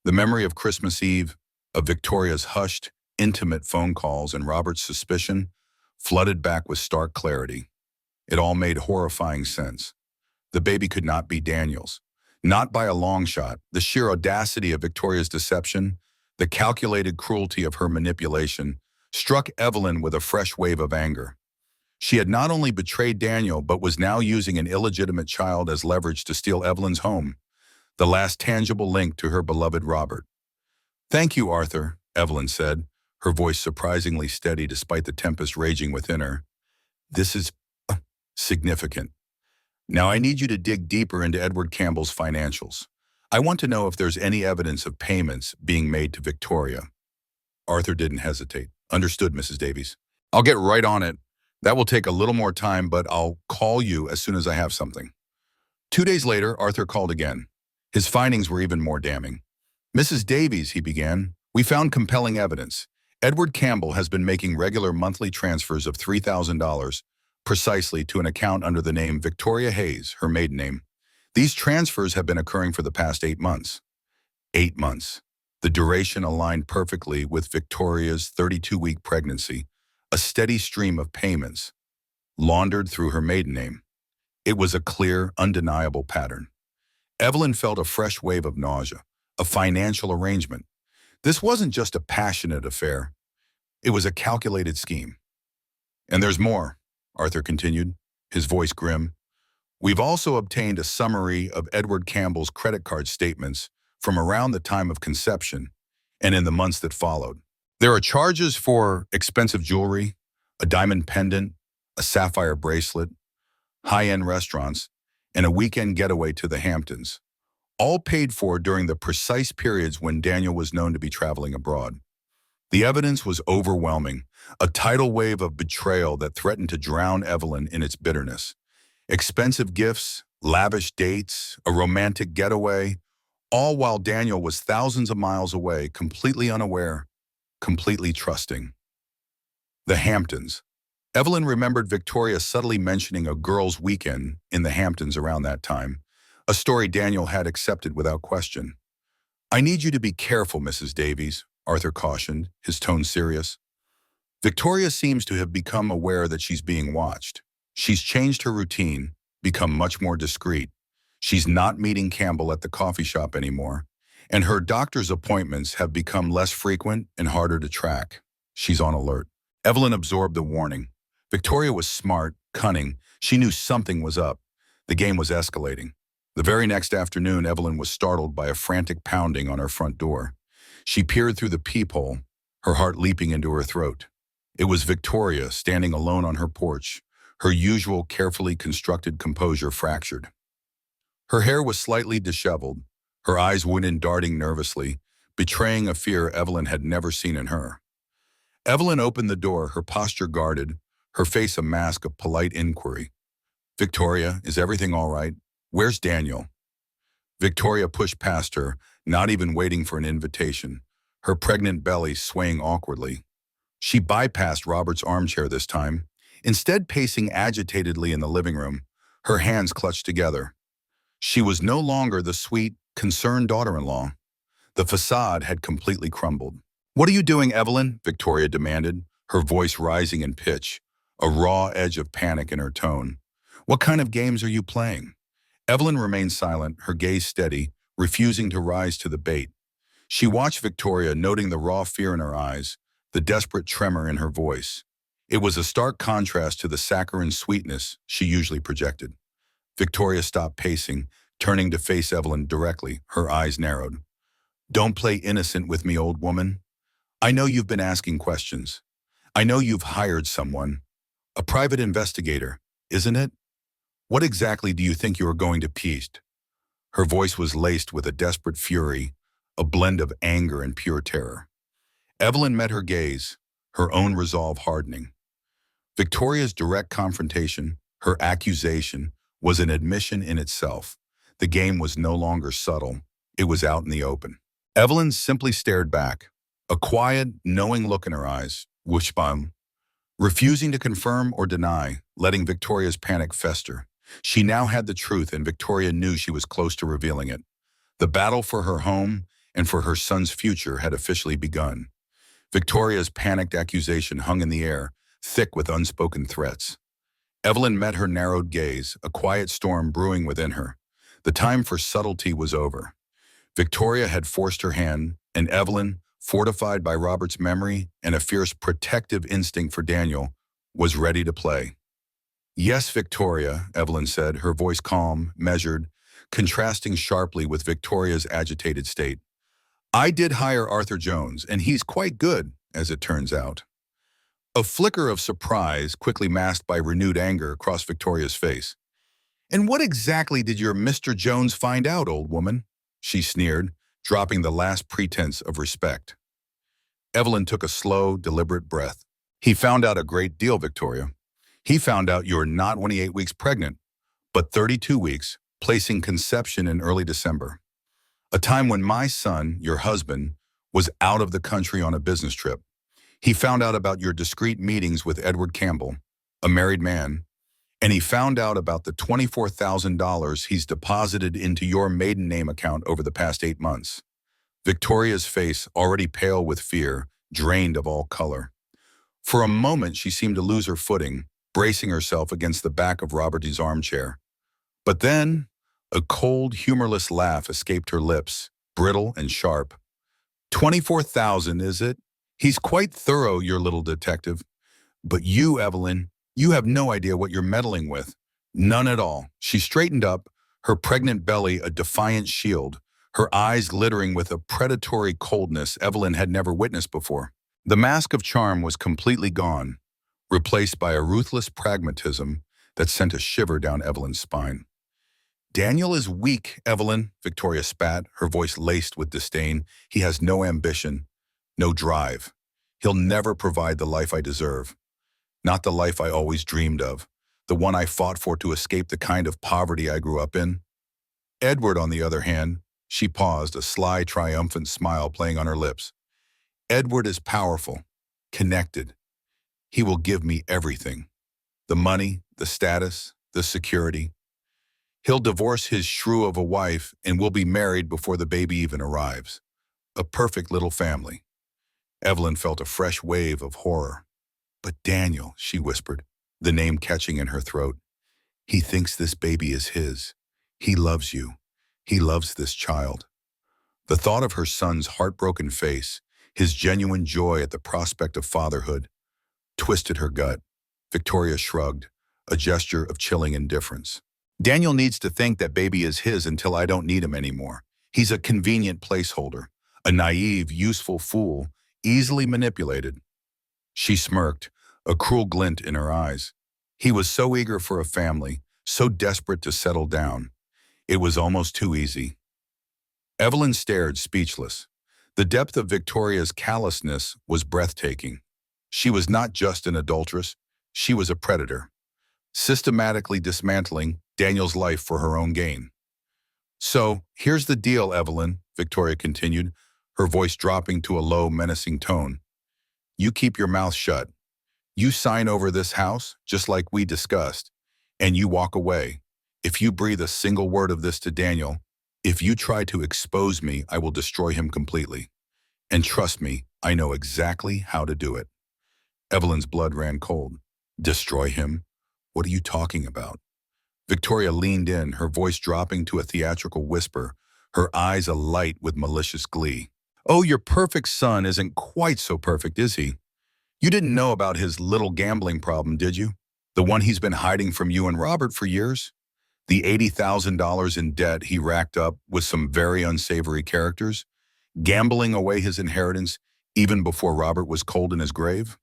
The memory of Christmas Eve, of Victoria's hushed, intimate phone calls, and Robert's suspicion flooded back with stark clarity. It all made horrifying sense. The baby could not be Daniel's. Not by a long shot. The sheer audacity of Victoria's deception, the calculated cruelty of her manipulation, struck Evelyn with a fresh wave of anger. She had not only betrayed Daniel, but was now using an illegitimate child as leverage to steal Evelyn's home, the last tangible link to her beloved Robert. "Thank you, Arthur," Evelyn said, her voice surprisingly steady despite the tempest raging within her. "This is significant. Now I need you to dig deeper into Edward Campbell's financials. I want to know if there's any evidence of payments being made to Victoria." Arthur didn't hesitate. "Understood, Mrs. Davies. I'll get right on it. That will take a little more time, but I'll call you as soon as I have something." 2 days later, Arthur called again. His findings were even more damning. "Mrs. Davies," he began, "we found compelling evidence. Edward Campbell has been making regular monthly transfers of $3,000 precisely to an account under the name Victoria Hayes, her maiden name. These transfers have been occurring for the past 8 months. 8 months. The duration aligned perfectly with Victoria's 32-week pregnancy, a steady stream of payments, laundered through her maiden name. It was a clear, undeniable pattern. Evelyn felt a fresh wave of nausea, a financial arrangement. This wasn't just a passionate affair. It was a calculated scheme. And there's more, Arthur continued, his voice grim. We've also obtained a summary of Edward Campbell's credit card statements from around the time of conception and in the months that followed. There are charges for expensive jewelry, a diamond pendant, a sapphire bracelet, high-end restaurants, and a weekend getaway to the Hamptons, all paid for during the precise periods when Daniel was known to be traveling abroad. The evidence was overwhelming, a tidal wave of betrayal that threatened to drown Evelyn in its bitterness. Expensive gifts, lavish dates, a romantic getaway, all while Daniel was thousands of miles away, completely unaware, completely trusting. The Hamptons. Evelyn remembered Victoria subtly mentioning a girls' weekend in the Hamptons around that time, a story Daniel had accepted without question. I need you to be careful, Mrs. Davies, Arthur cautioned, his tone serious. Victoria seems to have become aware that she's being watched. She's changed her routine, become much more discreet. She's not meeting Campbell at the coffee shop anymore, and her doctor's appointments have become less frequent and harder to track. She's on alert. Evelyn absorbed the warning. Victoria was smart, cunning. She knew something was up. The game was escalating. The very next afternoon, Evelyn was startled by a frantic pounding on her front door. She peered through the peephole, her heart leaping into her throat. It was Victoria, standing alone on her porch, her usual carefully constructed composure fractured. Her hair was slightly disheveled, her eyes went darting nervously, betraying a fear Evelyn had never seen in her. Evelyn opened the door, her posture guarded, her face a mask of polite inquiry. Victoria, is everything all right? Where's Daniel? Victoria pushed past her, not even waiting for an invitation, her pregnant belly swaying awkwardly. She bypassed Robert's armchair this time, instead pacing agitatedly in the living room, her hands clutched together. She was no longer the sweet, concerned daughter-in-law. The facade had completely crumbled. What are you doing, Evelyn? Victoria demanded, her voice rising in pitch, a raw edge of panic in her tone. What kind of games are you playing? Evelyn remained silent, her gaze steady, refusing to rise to the bait. She watched Victoria, noting the raw fear in her eyes, the desperate tremor in her voice. It was a stark contrast to the saccharine sweetness she usually projected. Victoria stopped pacing, turning to face Evelyn directly, her eyes narrowed. Don't play innocent with me, old woman. I know you've been asking questions. I know you've hired someone. A private investigator, isn't it? What exactly do you think you are going to piece? Her voice was laced with a desperate fury, a blend of anger and pure terror. Evelyn met her gaze, her own resolve hardening. Victoria's direct confrontation, her accusation, was an admission in itself. The game was no longer subtle. It was out in the open. Evelyn simply stared back, a quiet, knowing look in her eyes, wishbone, refusing to confirm or deny, letting Victoria's panic fester. She now had the truth, and Victoria knew she was close to revealing it. The battle for her home and for her son's future had officially begun. Victoria's panicked accusation hung in the air, thick with unspoken threats. Evelyn met her narrowed gaze, a quiet storm brewing within her. The time for subtlety was over. Victoria had forced her hand, and Evelyn, fortified by Robert's memory and a fierce protective instinct for Daniel, was ready to play. Yes, Victoria, Evelyn said, her voice calm, measured, contrasting sharply with Victoria's agitated state. I did hire Arthur Jones, and he's quite good, as it turns out. A flicker of surprise, quickly masked by renewed anger, crossed Victoria's face. And what exactly did your Mr. Jones find out, old woman? She sneered, dropping the last pretense of respect. Evelyn took a slow, deliberate breath. He found out a great deal, Victoria. He found out you're not 28 weeks pregnant, but 32 weeks, placing conception in early December. A time when my son, your husband, was out of the country on a business trip. He found out about your discreet meetings with Edward Campbell, a married man, and he found out about the $24,000 he's deposited into your maiden name account over the past 8 months. Victoria's face, already pale with fear, drained of all color. For a moment, she seemed to lose her footing, bracing herself against the back of Robert's armchair. But then, A cold, humorless laugh escaped her lips, brittle and sharp. 24,000, is it? He's quite thorough, your little detective. But you, Evelyn, you have no idea what you're meddling with. None at all. She straightened up, her pregnant belly a defiant shield, her eyes glittering with a predatory coldness Evelyn had never witnessed before. The mask of charm was completely gone, replaced by a ruthless pragmatism that sent a shiver down Evelyn's spine. Daniel is weak, Evelyn, Victoria spat, her voice laced with disdain. He has no ambition, no drive. He'll never provide the life I deserve. Not the life I always dreamed of, the one I fought for to escape the kind of poverty I grew up in. Edward, on the other hand, she paused, a sly, triumphant smile playing on her lips. Edward is powerful, connected. He will give me everything. The money, the status, the security. He'll divorce his shrew of a wife and we'll be married before the baby even arrives. A perfect little family. Evelyn felt a fresh wave of horror. But Daniel, she whispered, the name catching in her throat. He thinks this baby is his. He loves you. He loves this child. The thought of her son's heartbroken face, his genuine joy at the prospect of fatherhood, twisted her gut. Victoria shrugged, a gesture of chilling indifference. Daniel needs to think that baby is his until I don't need him anymore. He's a convenient placeholder, a naive, useful fool, easily manipulated. She smirked, a cruel glint in her eyes. He was so eager for a family, so desperate to settle down. It was almost too easy. Evelyn stared, speechless. The depth of Victoria's callousness was breathtaking. She was not just an adulteress, she was a predator, systematically dismantling Daniel's life for her own gain. So, here's the deal, Evelyn, Victoria continued, her voice dropping to a low, menacing tone. You keep your mouth shut. You sign over this house, just like we discussed, and you walk away. If you breathe a single word of this to Daniel, if you try to expose me, I will destroy him completely. And trust me, I know exactly how to do it. Evelyn's blood ran cold. Destroy him? What are you talking about? Victoria leaned in, her voice dropping to a theatrical whisper, her eyes alight with malicious glee. Oh, your perfect son isn't quite so perfect, is he? You didn't know about his little gambling problem, did you? The one he's been hiding from you and Robert for years? The $80,000 in debt he racked up with some very unsavory characters? Gambling away his inheritance even before Robert was cold in his grave?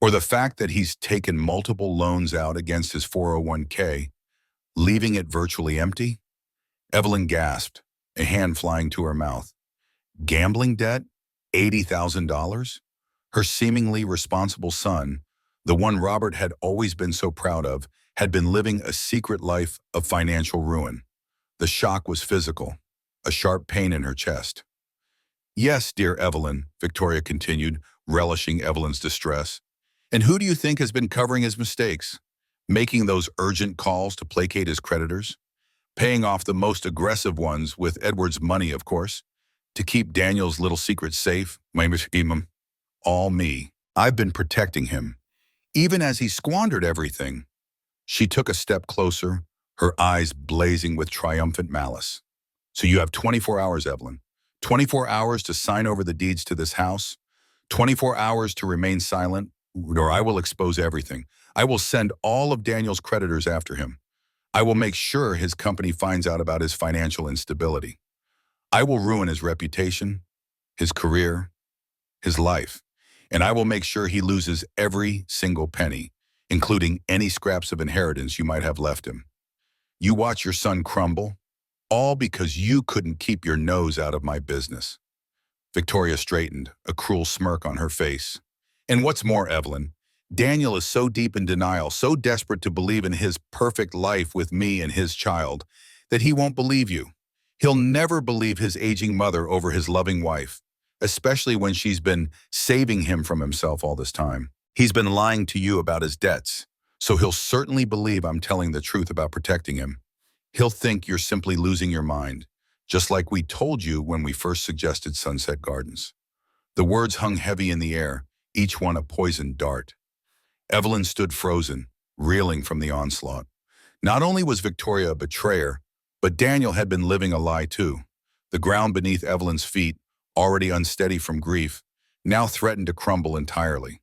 Or the fact that he's taken multiple loans out against his 401k, leaving it virtually empty? Evelyn gasped, a hand flying to her mouth. Gambling debt? $80,000? Her seemingly responsible son, the one Robert had always been so proud of, had been living a secret life of financial ruin. The shock was physical, a sharp pain in her chest. Yes, dear Evelyn, Victoria continued, relishing Evelyn's distress. And who do you think has been covering his mistakes? Making those urgent calls to placate his creditors? Paying off the most aggressive ones with Edward's money, of course, to keep Daniel's little secret safe? All me. I've been protecting him, even as he squandered everything. She took a step closer, her eyes blazing with triumphant malice. So you have 24 hours, Evelyn. 24 hours to sign over the deeds to this house. 24 hours to remain silent, or I will expose everything. I will send all of Daniel's creditors after him. I will make sure his company finds out about his financial instability. I will ruin his reputation, his career, his life. And I will make sure he loses every single penny, including any scraps of inheritance you might have left him. You watch your son crumble, all because you couldn't keep your nose out of my business. Victoria straightened, a cruel smirk on her face. And what's more, Evelyn, Daniel is so deep in denial, so desperate to believe in his perfect life with me and his child, that he won't believe you. He'll never believe his aging mother over his loving wife, especially when she's been saving him from himself all this time. He's been lying to you about his debts, so he'll certainly believe I'm telling the truth about protecting him. He'll think you're simply losing your mind, just like we told you when we first suggested Sunset Gardens. The words hung heavy in the air, each one a poisoned dart. Evelyn stood frozen, reeling from the onslaught. Not only was Victoria a betrayer, But Daniel had been living a lie too. The ground beneath Evelyn's feet, already unsteady from grief, now threatened to crumble entirely.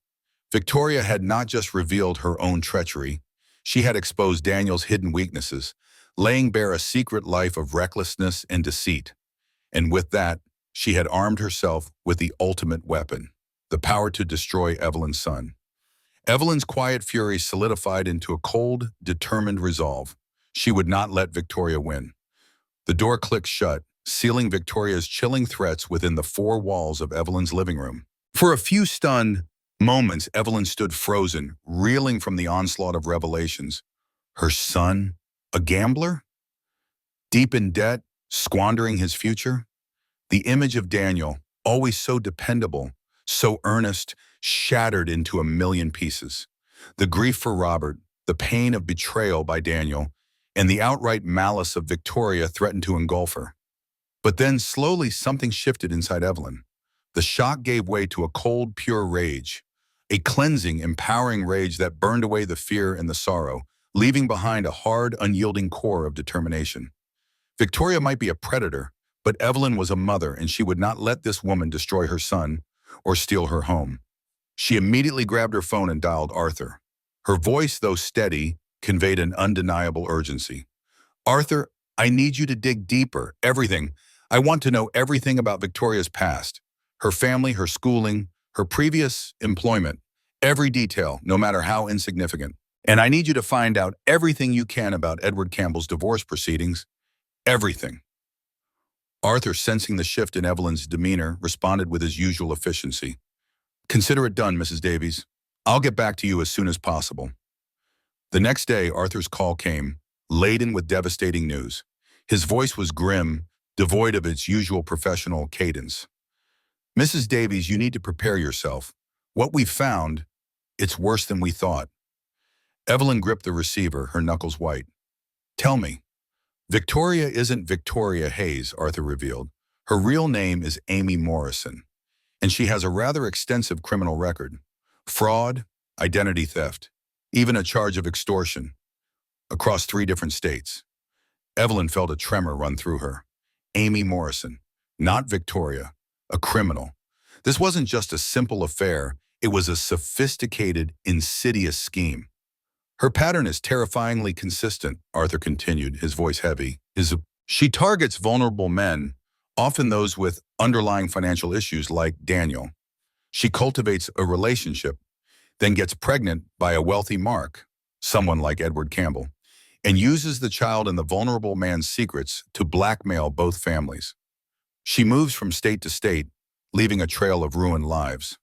Victoria had not just revealed her own treachery, she had exposed Daniel's hidden weaknesses, laying bare a secret life of recklessness and deceit. And with that, she had armed herself with the ultimate weapon, the power to destroy Evelyn's son. Evelyn's quiet fury solidified into a cold, determined resolve. She would not let Victoria win. The door clicked shut, sealing Victoria's chilling threats within the four walls of Evelyn's living room. For a few stunned moments, Evelyn stood frozen, reeling from the onslaught of revelations. Her son, a gambler? Deep in debt, squandering his future? The image of Daniel, always so dependable, so earnest, shattered into a million pieces. The grief for Robert, the pain of betrayal by Daniel, and the outright malice of Victoria threatened to engulf her. But then slowly something shifted inside Evelyn. The shock gave way to a cold, pure rage, a cleansing, empowering rage that burned away the fear and the sorrow, leaving behind a hard, unyielding core of determination. Victoria might be a predator, but Evelyn was a mother, and she would not let this woman destroy her son or steal her home. She immediately grabbed her phone and dialed Arthur. Her voice, though steady, conveyed an undeniable urgency. "Arthur, I need you to dig deeper. Everything. I want to know everything about Victoria's past. Her family, her schooling, her previous employment. Every detail, no matter how insignificant. And I need you to find out everything you can about Edward Campbell's divorce proceedings. Everything." Arthur, sensing the shift in Evelyn's demeanor, responded with his usual efficiency. "Consider it done, Mrs. Davies. I'll get back to you as soon as possible." The next day, Arthur's call came, laden with devastating news. His voice was grim, devoid of its usual professional cadence. "Mrs. Davies, you need to prepare yourself. What we found, it's worse than we thought." Evelyn gripped the receiver, her knuckles white. "Tell me." "Victoria isn't Victoria Hayes," Arthur revealed. "Her real name is Amy Morrison, and she has a rather extensive criminal record. Fraud, identity theft, even a charge of extortion, across 3 different states." Evelyn felt a tremor run through her. Amy Morrison, not Victoria, a criminal. This wasn't just a simple affair, it was a sophisticated, insidious scheme. "Her pattern is terrifyingly consistent," Arthur continued, his voice heavy. She targets vulnerable men, often those with underlying financial issues like Daniel. She cultivates a relationship, then gets pregnant by a wealthy mark, someone like Edward Campbell, and uses the child and the vulnerable man's secrets to blackmail both families. She moves from state to state, leaving a trail of ruined lives.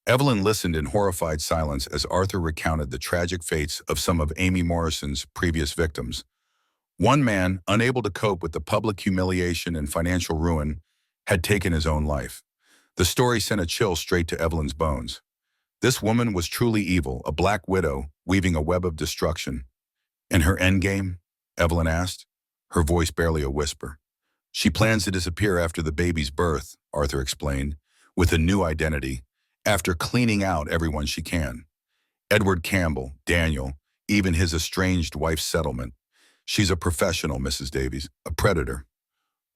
Evelyn listened in horrified silence as Arthur recounted the tragic fates of some of Amy Morrison's previous victims. One man, unable to cope with the public humiliation and financial ruin, had taken his own life. The story sent a chill straight to Evelyn's bones. This woman was truly evil, a black widow weaving a web of destruction. "And her endgame?" Evelyn asked, her voice barely a whisper. "She plans to disappear after the baby's birth," Arthur explained, "with a new identity, after cleaning out everyone she can. Edward Campbell, Daniel, even his estranged wife's settlement. She's a professional, Mrs. Davies, a predator."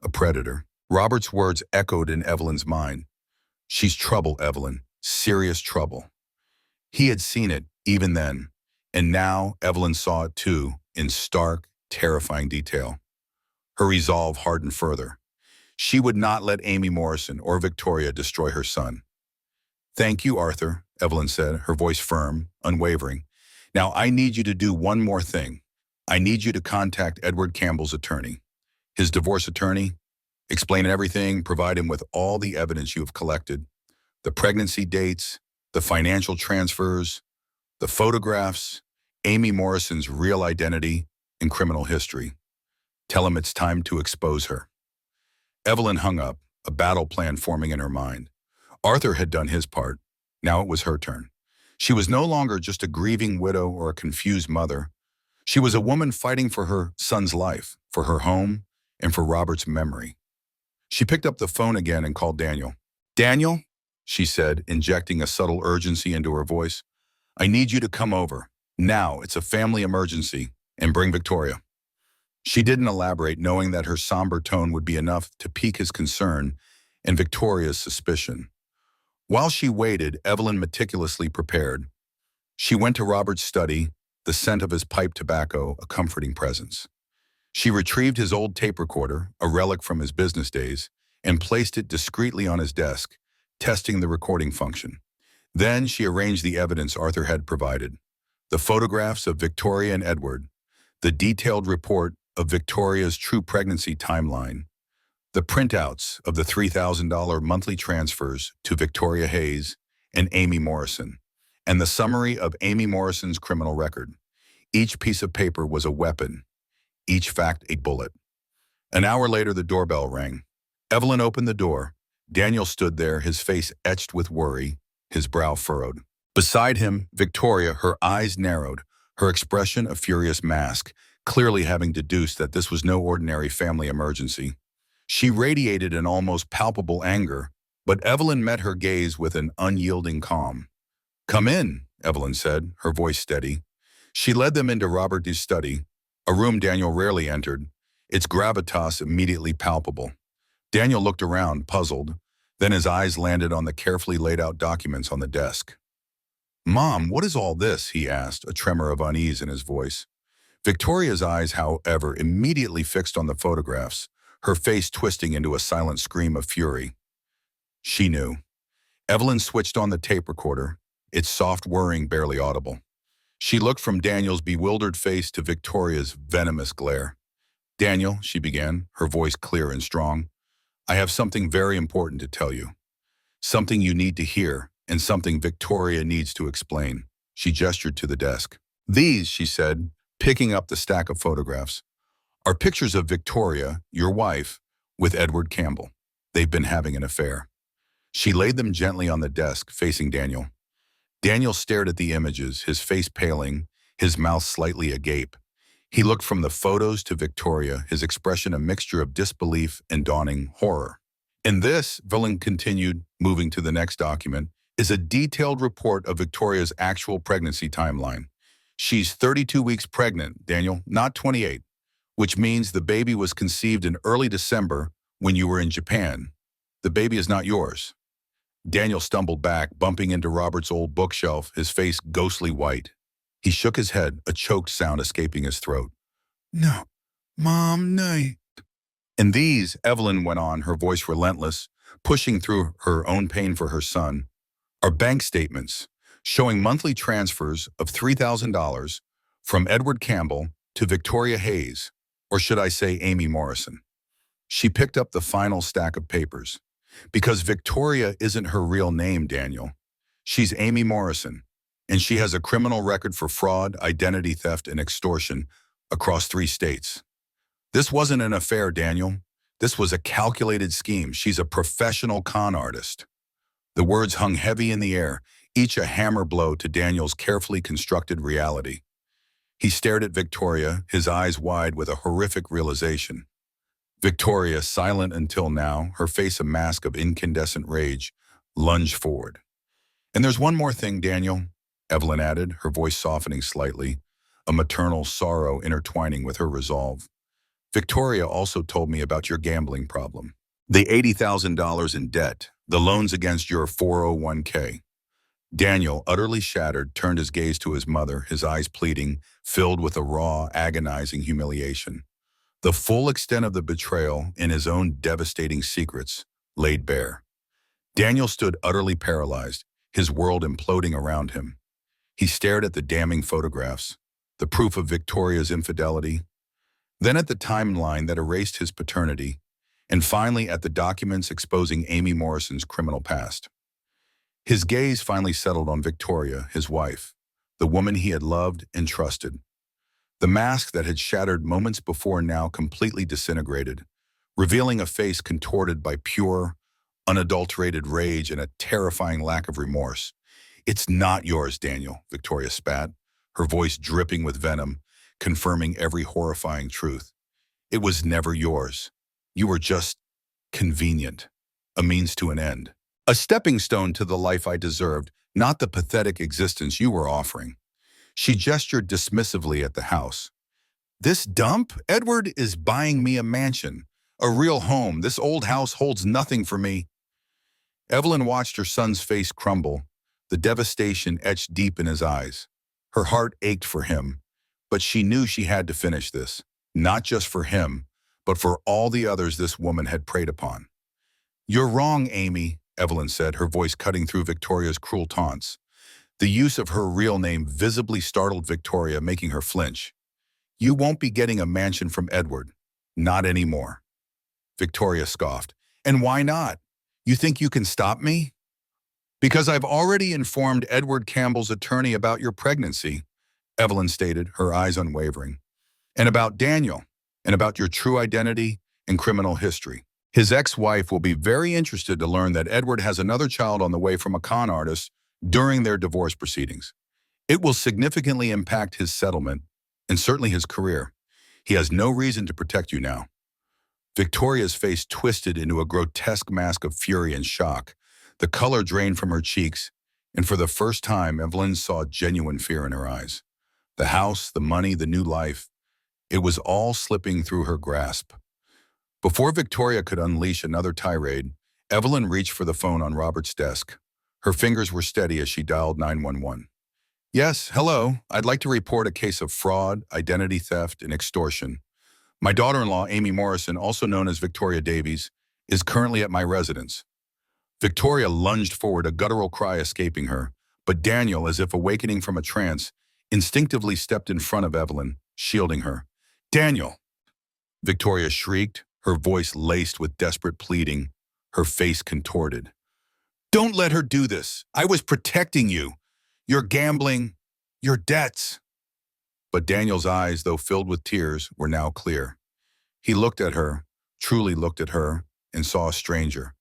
A predator. Robert's words echoed in Evelyn's mind. "She's trouble, Evelyn, serious trouble." He had seen it, even then, and now Evelyn saw it too, in stark, terrifying detail. Her resolve hardened further. She would not let Amy Morrison or Victoria destroy her son. "Thank you, Arthur," Evelyn said, her voice firm, unwavering. "Now I need you to do one more thing. I need you to contact Edward Campbell's attorney. His divorce attorney. Explain everything, provide him with all the evidence you have collected. The pregnancy dates, the financial transfers, the photographs, Amy Morrison's real identity and criminal history. Tell him it's time to expose her." Evelyn hung up, a battle plan forming in her mind. Arthur had done his part. Now it was her turn. She was no longer just a grieving widow or a confused mother. She was a woman fighting for her son's life, for her home, and for Robert's memory. She picked up the phone again and called Daniel. "Daniel," she said, injecting a subtle urgency into her voice, "I need you to come over. Now, it's a family emergency, and bring Victoria." She didn't elaborate, knowing that her somber tone would be enough to pique his concern and Victoria's suspicion. While she waited, Evelyn meticulously prepared. She went to Robert's study, the scent of his pipe tobacco a comforting presence. She retrieved his old tape recorder, a relic from his business days, and placed it discreetly on his desk, testing the recording function. Then she arranged the evidence Arthur had provided: the photographs of Victoria and Edward, the detailed report of Victoria's true pregnancy timeline, the printouts of the $3,000 monthly transfers to Victoria Hayes and Amy Morrison, and the summary of Amy Morrison's criminal record. Each piece of paper was a weapon, each fact a bullet. An hour later, the doorbell rang. Evelyn opened the door. Daniel stood there, his face etched with worry, his brow furrowed. Beside him, Victoria, her eyes narrowed, her expression a furious mask, clearly having deduced that this was no ordinary family emergency. She radiated an almost palpable anger, but Evelyn met her gaze with an unyielding calm. "Come in," Evelyn said, her voice steady. She led them into Robert's study, a room Daniel rarely entered, its gravitas immediately palpable. Daniel looked around, puzzled. Then his eyes landed on the carefully laid out documents on the desk. "Mom, what is all this?" he asked, a tremor of unease in his voice. Victoria's eyes, however, immediately fixed on the photographs, her face twisting into a silent scream of fury. She knew. Evelyn switched on the tape recorder, its soft whirring barely audible. She looked from Daniel's bewildered face to Victoria's venomous glare. "Daniel," she began, her voice clear and strong, "I have something very important to tell you. Something you need to hear, and something Victoria needs to explain." She gestured to the desk. "These," she said, picking up the stack of photographs, "are pictures of Victoria, your wife, with Edward Campbell. They've been having an affair." She laid them gently on the desk, facing Daniel. Daniel stared at the images, his face paling, his mouth slightly agape. He looked from the photos to Victoria, his expression a mixture of disbelief and dawning horror. "In this," Evelyn continued, moving to the next document, "is a detailed report of Victoria's actual pregnancy timeline. She's 32 weeks pregnant, Daniel, not 28, which means the baby was conceived in early December when you were in Japan. The baby is not yours." Daniel stumbled back, bumping into Robert's old bookshelf, his face ghostly white. He shook his head, a choked sound escaping his throat. "No, Mom, no." "And these," Evelyn went on, her voice relentless, pushing through her own pain for her son, "are bank statements showing monthly transfers of $3,000 from Edward Campbell to Victoria Hayes, or should I say Amy Morrison." She picked up the final stack of papers. "Because Victoria isn't her real name, Daniel. She's Amy Morrison, and she has a criminal record for fraud, identity theft, and extortion across 3 states. This wasn't an affair, Daniel. This was a calculated scheme. She's a professional con artist." The words hung heavy in the air, each a hammer blow to Daniel's carefully constructed reality. He stared at Victoria, his eyes wide with a horrific realization. Victoria, silent until now, her face a mask of incandescent rage, lunged forward. "And there's one more thing, Daniel," Evelyn added, her voice softening slightly, a maternal sorrow intertwining with her resolve. "Victoria also told me about your gambling problem. The $80,000 in debt, the loans against your 401k. Daniel, utterly shattered, turned his gaze to his mother, his eyes pleading, filled with a raw, agonizing humiliation. The full extent of the betrayal and his own devastating secrets laid bare. Daniel stood utterly paralyzed, his world imploding around him. He stared at the damning photographs, the proof of Victoria's infidelity, then at the timeline that erased his paternity, and finally at the documents exposing Amy Morrison's criminal past. His gaze finally settled on Victoria, his wife, the woman he had loved and trusted. The mask that had shattered moments before now completely disintegrated, revealing a face contorted by pure, unadulterated rage and a terrifying lack of remorse. "It's not yours, Daniel," Victoria spat, her voice dripping with venom, confirming every horrifying truth. "It was never yours. You were just convenient, a means to an end. A stepping stone to the life I deserved, not the pathetic existence you were offering." She gestured dismissively at the house. This dump? Edward is buying me a mansion, a real home. This old house holds nothing for me. Evelyn watched her son's face crumble, the devastation etched deep in his eyes. Her heart ached for him, but she knew she had to finish this, not just for him, but for all the others this woman had preyed upon. "You're wrong, Amy," Evelyn said, her voice cutting through Victoria's cruel taunts. The use of her real name visibly startled Victoria, making her flinch. "You won't be getting a mansion from Edward. Not anymore." Victoria scoffed. "And why not? You think you can stop me?" "Because I've already informed Edward Campbell's attorney about your pregnancy," Evelyn stated, her eyes unwavering. "And about Daniel, and about your true identity and criminal history. His ex-wife will be very interested to learn that Edward has another child on the way from a con artist during their divorce proceedings. It will significantly impact his settlement and certainly his career. He has no reason to protect you now." Victoria's face twisted into a grotesque mask of fury and shock. The color drained from her cheeks, and for the first time, Evelyn saw genuine fear in her eyes. The house, the money, the new life, it was all slipping through her grasp. Before Victoria could unleash another tirade, Evelyn reached for the phone on Robert's desk. Her fingers were steady as she dialed 911. "Yes, hello. I'd like to report a case of fraud, identity theft, and extortion. My daughter-in-law, Amy Morrison, also known as Victoria Davies, is currently at my residence." Victoria lunged forward, a guttural cry escaping her, but Daniel, as if awakening from a trance, instinctively stepped in front of Evelyn, shielding her. "Daniel!" Victoria shrieked, her voice laced with desperate pleading, her face contorted. "Don't let her do this. I was protecting you. Your gambling, your debts." But Daniel's eyes, though filled with tears, were now clear. He looked at her, truly looked at her, and saw a stranger.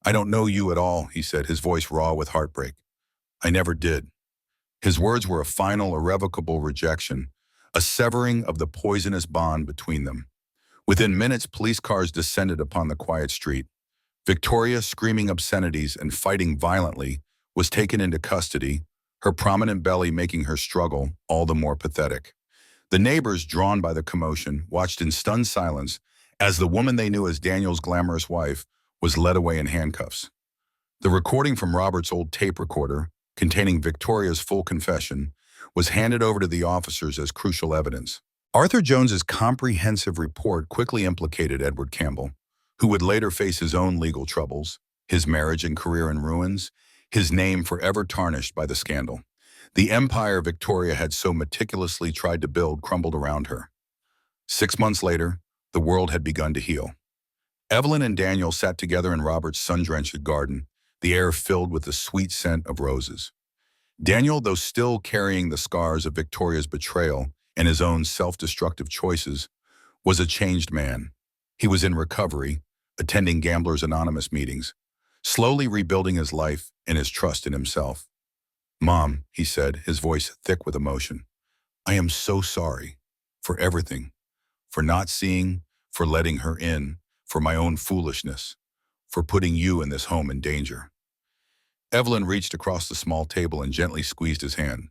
"I don't know you at all," he said, his voice raw with heartbreak. "I never did." His words were a final, irrevocable rejection, a severing of the poisonous bond between them. Within minutes, police cars descended upon the quiet street. Victoria, screaming obscenities and fighting violently, was taken into custody, her prominent belly making her struggle all the more pathetic. The neighbors, drawn by the commotion, watched in stunned silence as the woman they knew as Daniel's glamorous wife was led away in handcuffs. The recording from Robert's old tape recorder, containing Victoria's full confession, was handed over to the officers as crucial evidence. Arthur Jones's comprehensive report quickly implicated Edward Campbell, who would later face his own legal troubles, his marriage and career in ruins, his name forever tarnished by the scandal. The empire Victoria had so meticulously tried to build crumbled around her. 6 months later, the world had begun to heal. Evelyn and Daniel sat together in Robert's sun-drenched garden, the air filled with the sweet scent of roses. Daniel, though still carrying the scars of Victoria's betrayal and his own self-destructive choices, was a changed man. He was in recovery, attending Gamblers Anonymous meetings, slowly rebuilding his life and his trust in himself. "Mom," he said, his voice thick with emotion, "I am so sorry for everything, for not seeing, for letting her in, for my own foolishness, for putting you and this home in danger." Evelyn reached across the small table and gently squeezed his hand.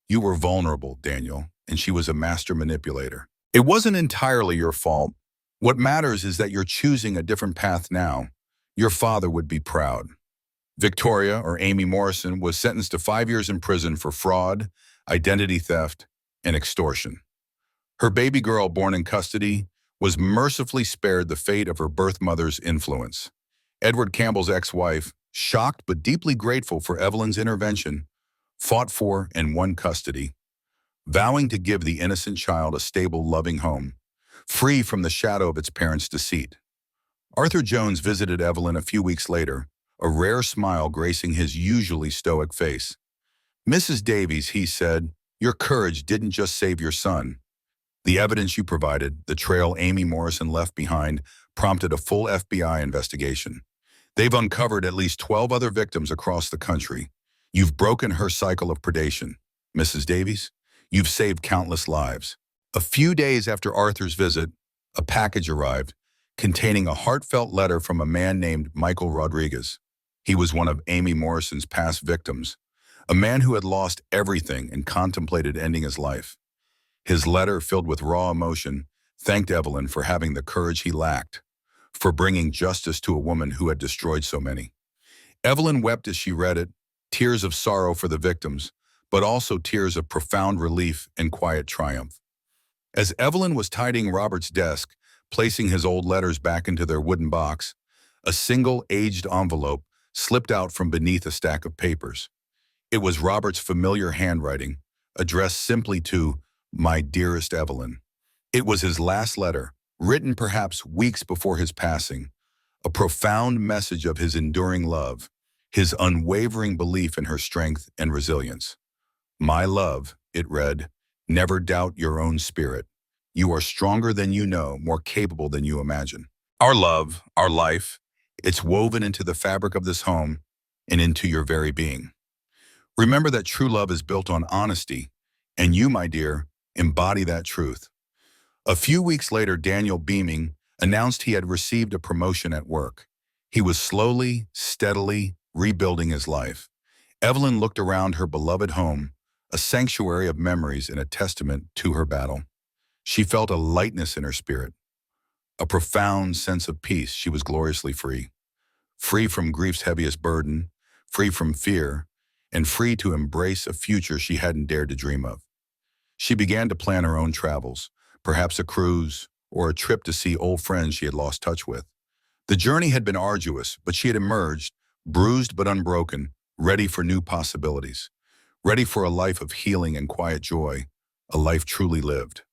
"You were vulnerable, Daniel, and she was a master manipulator. It wasn't entirely your fault. What matters is that you're choosing a different path now. Your father would be proud." Victoria, or Amy Morrison, was sentenced to 5 years in prison for fraud, identity theft, and extortion. Her baby girl, born in custody, was mercifully spared the fate of her birth mother's influence. Edward Campbell's ex-wife, shocked but deeply grateful for Evelyn's intervention, fought for and won custody, vowing to give the innocent child a stable, loving home, free from the shadow of its parents' deceit. Arthur Jones visited Evelyn a few weeks later, a rare smile gracing his usually stoic face. "Mrs. Davies," he said, "your courage didn't just save your son. The evidence you provided, the trail Amy Morrison left behind, prompted a full FBI investigation. They've uncovered at least 12 other victims across the country. You've broken her cycle of predation. Mrs. Davies, you've saved countless lives." A few days after Arthur's visit, a package arrived containing a heartfelt letter from a man named Michael Rodriguez. He was one of Amy Morrison's past victims, a man who had lost everything and contemplated ending his life. His letter, filled with raw emotion, thanked Evelyn for having the courage he lacked, for bringing justice to a woman who had destroyed so many. Evelyn wept as she read it, tears of sorrow for the victims, but also tears of profound relief and quiet triumph. As Evelyn was tidying Robert's desk, placing his old letters back into their wooden box, a single aged envelope slipped out from beneath a stack of papers. It was Robert's familiar handwriting, addressed simply to "My dearest Evelyn." It was his last letter, written perhaps weeks before his passing, a profound message of his enduring love, his unwavering belief in her strength and resilience. "My love," it read, "never doubt your own spirit. You are stronger than you know, more capable than you imagine. Our love, our life, it's woven into the fabric of this home and into your very being. Remember that true love is built on honesty, and you, my dear, embody that truth." A few weeks later, Daniel, beaming, announced he had received a promotion at work. He was slowly, steadily rebuilding his life. Evelyn looked around her beloved home, a sanctuary of memories and a testament to her battle. She felt a lightness in her spirit, a profound sense of peace. She was gloriously free, free from grief's heaviest burden, free from fear, and free to embrace a future she hadn't dared to dream of. She began to plan her own travels, perhaps a cruise or a trip to see old friends she had lost touch with. The journey had been arduous, but she had emerged, bruised but unbroken, ready for new possibilities, ready for a life of healing and quiet joy, a life truly lived.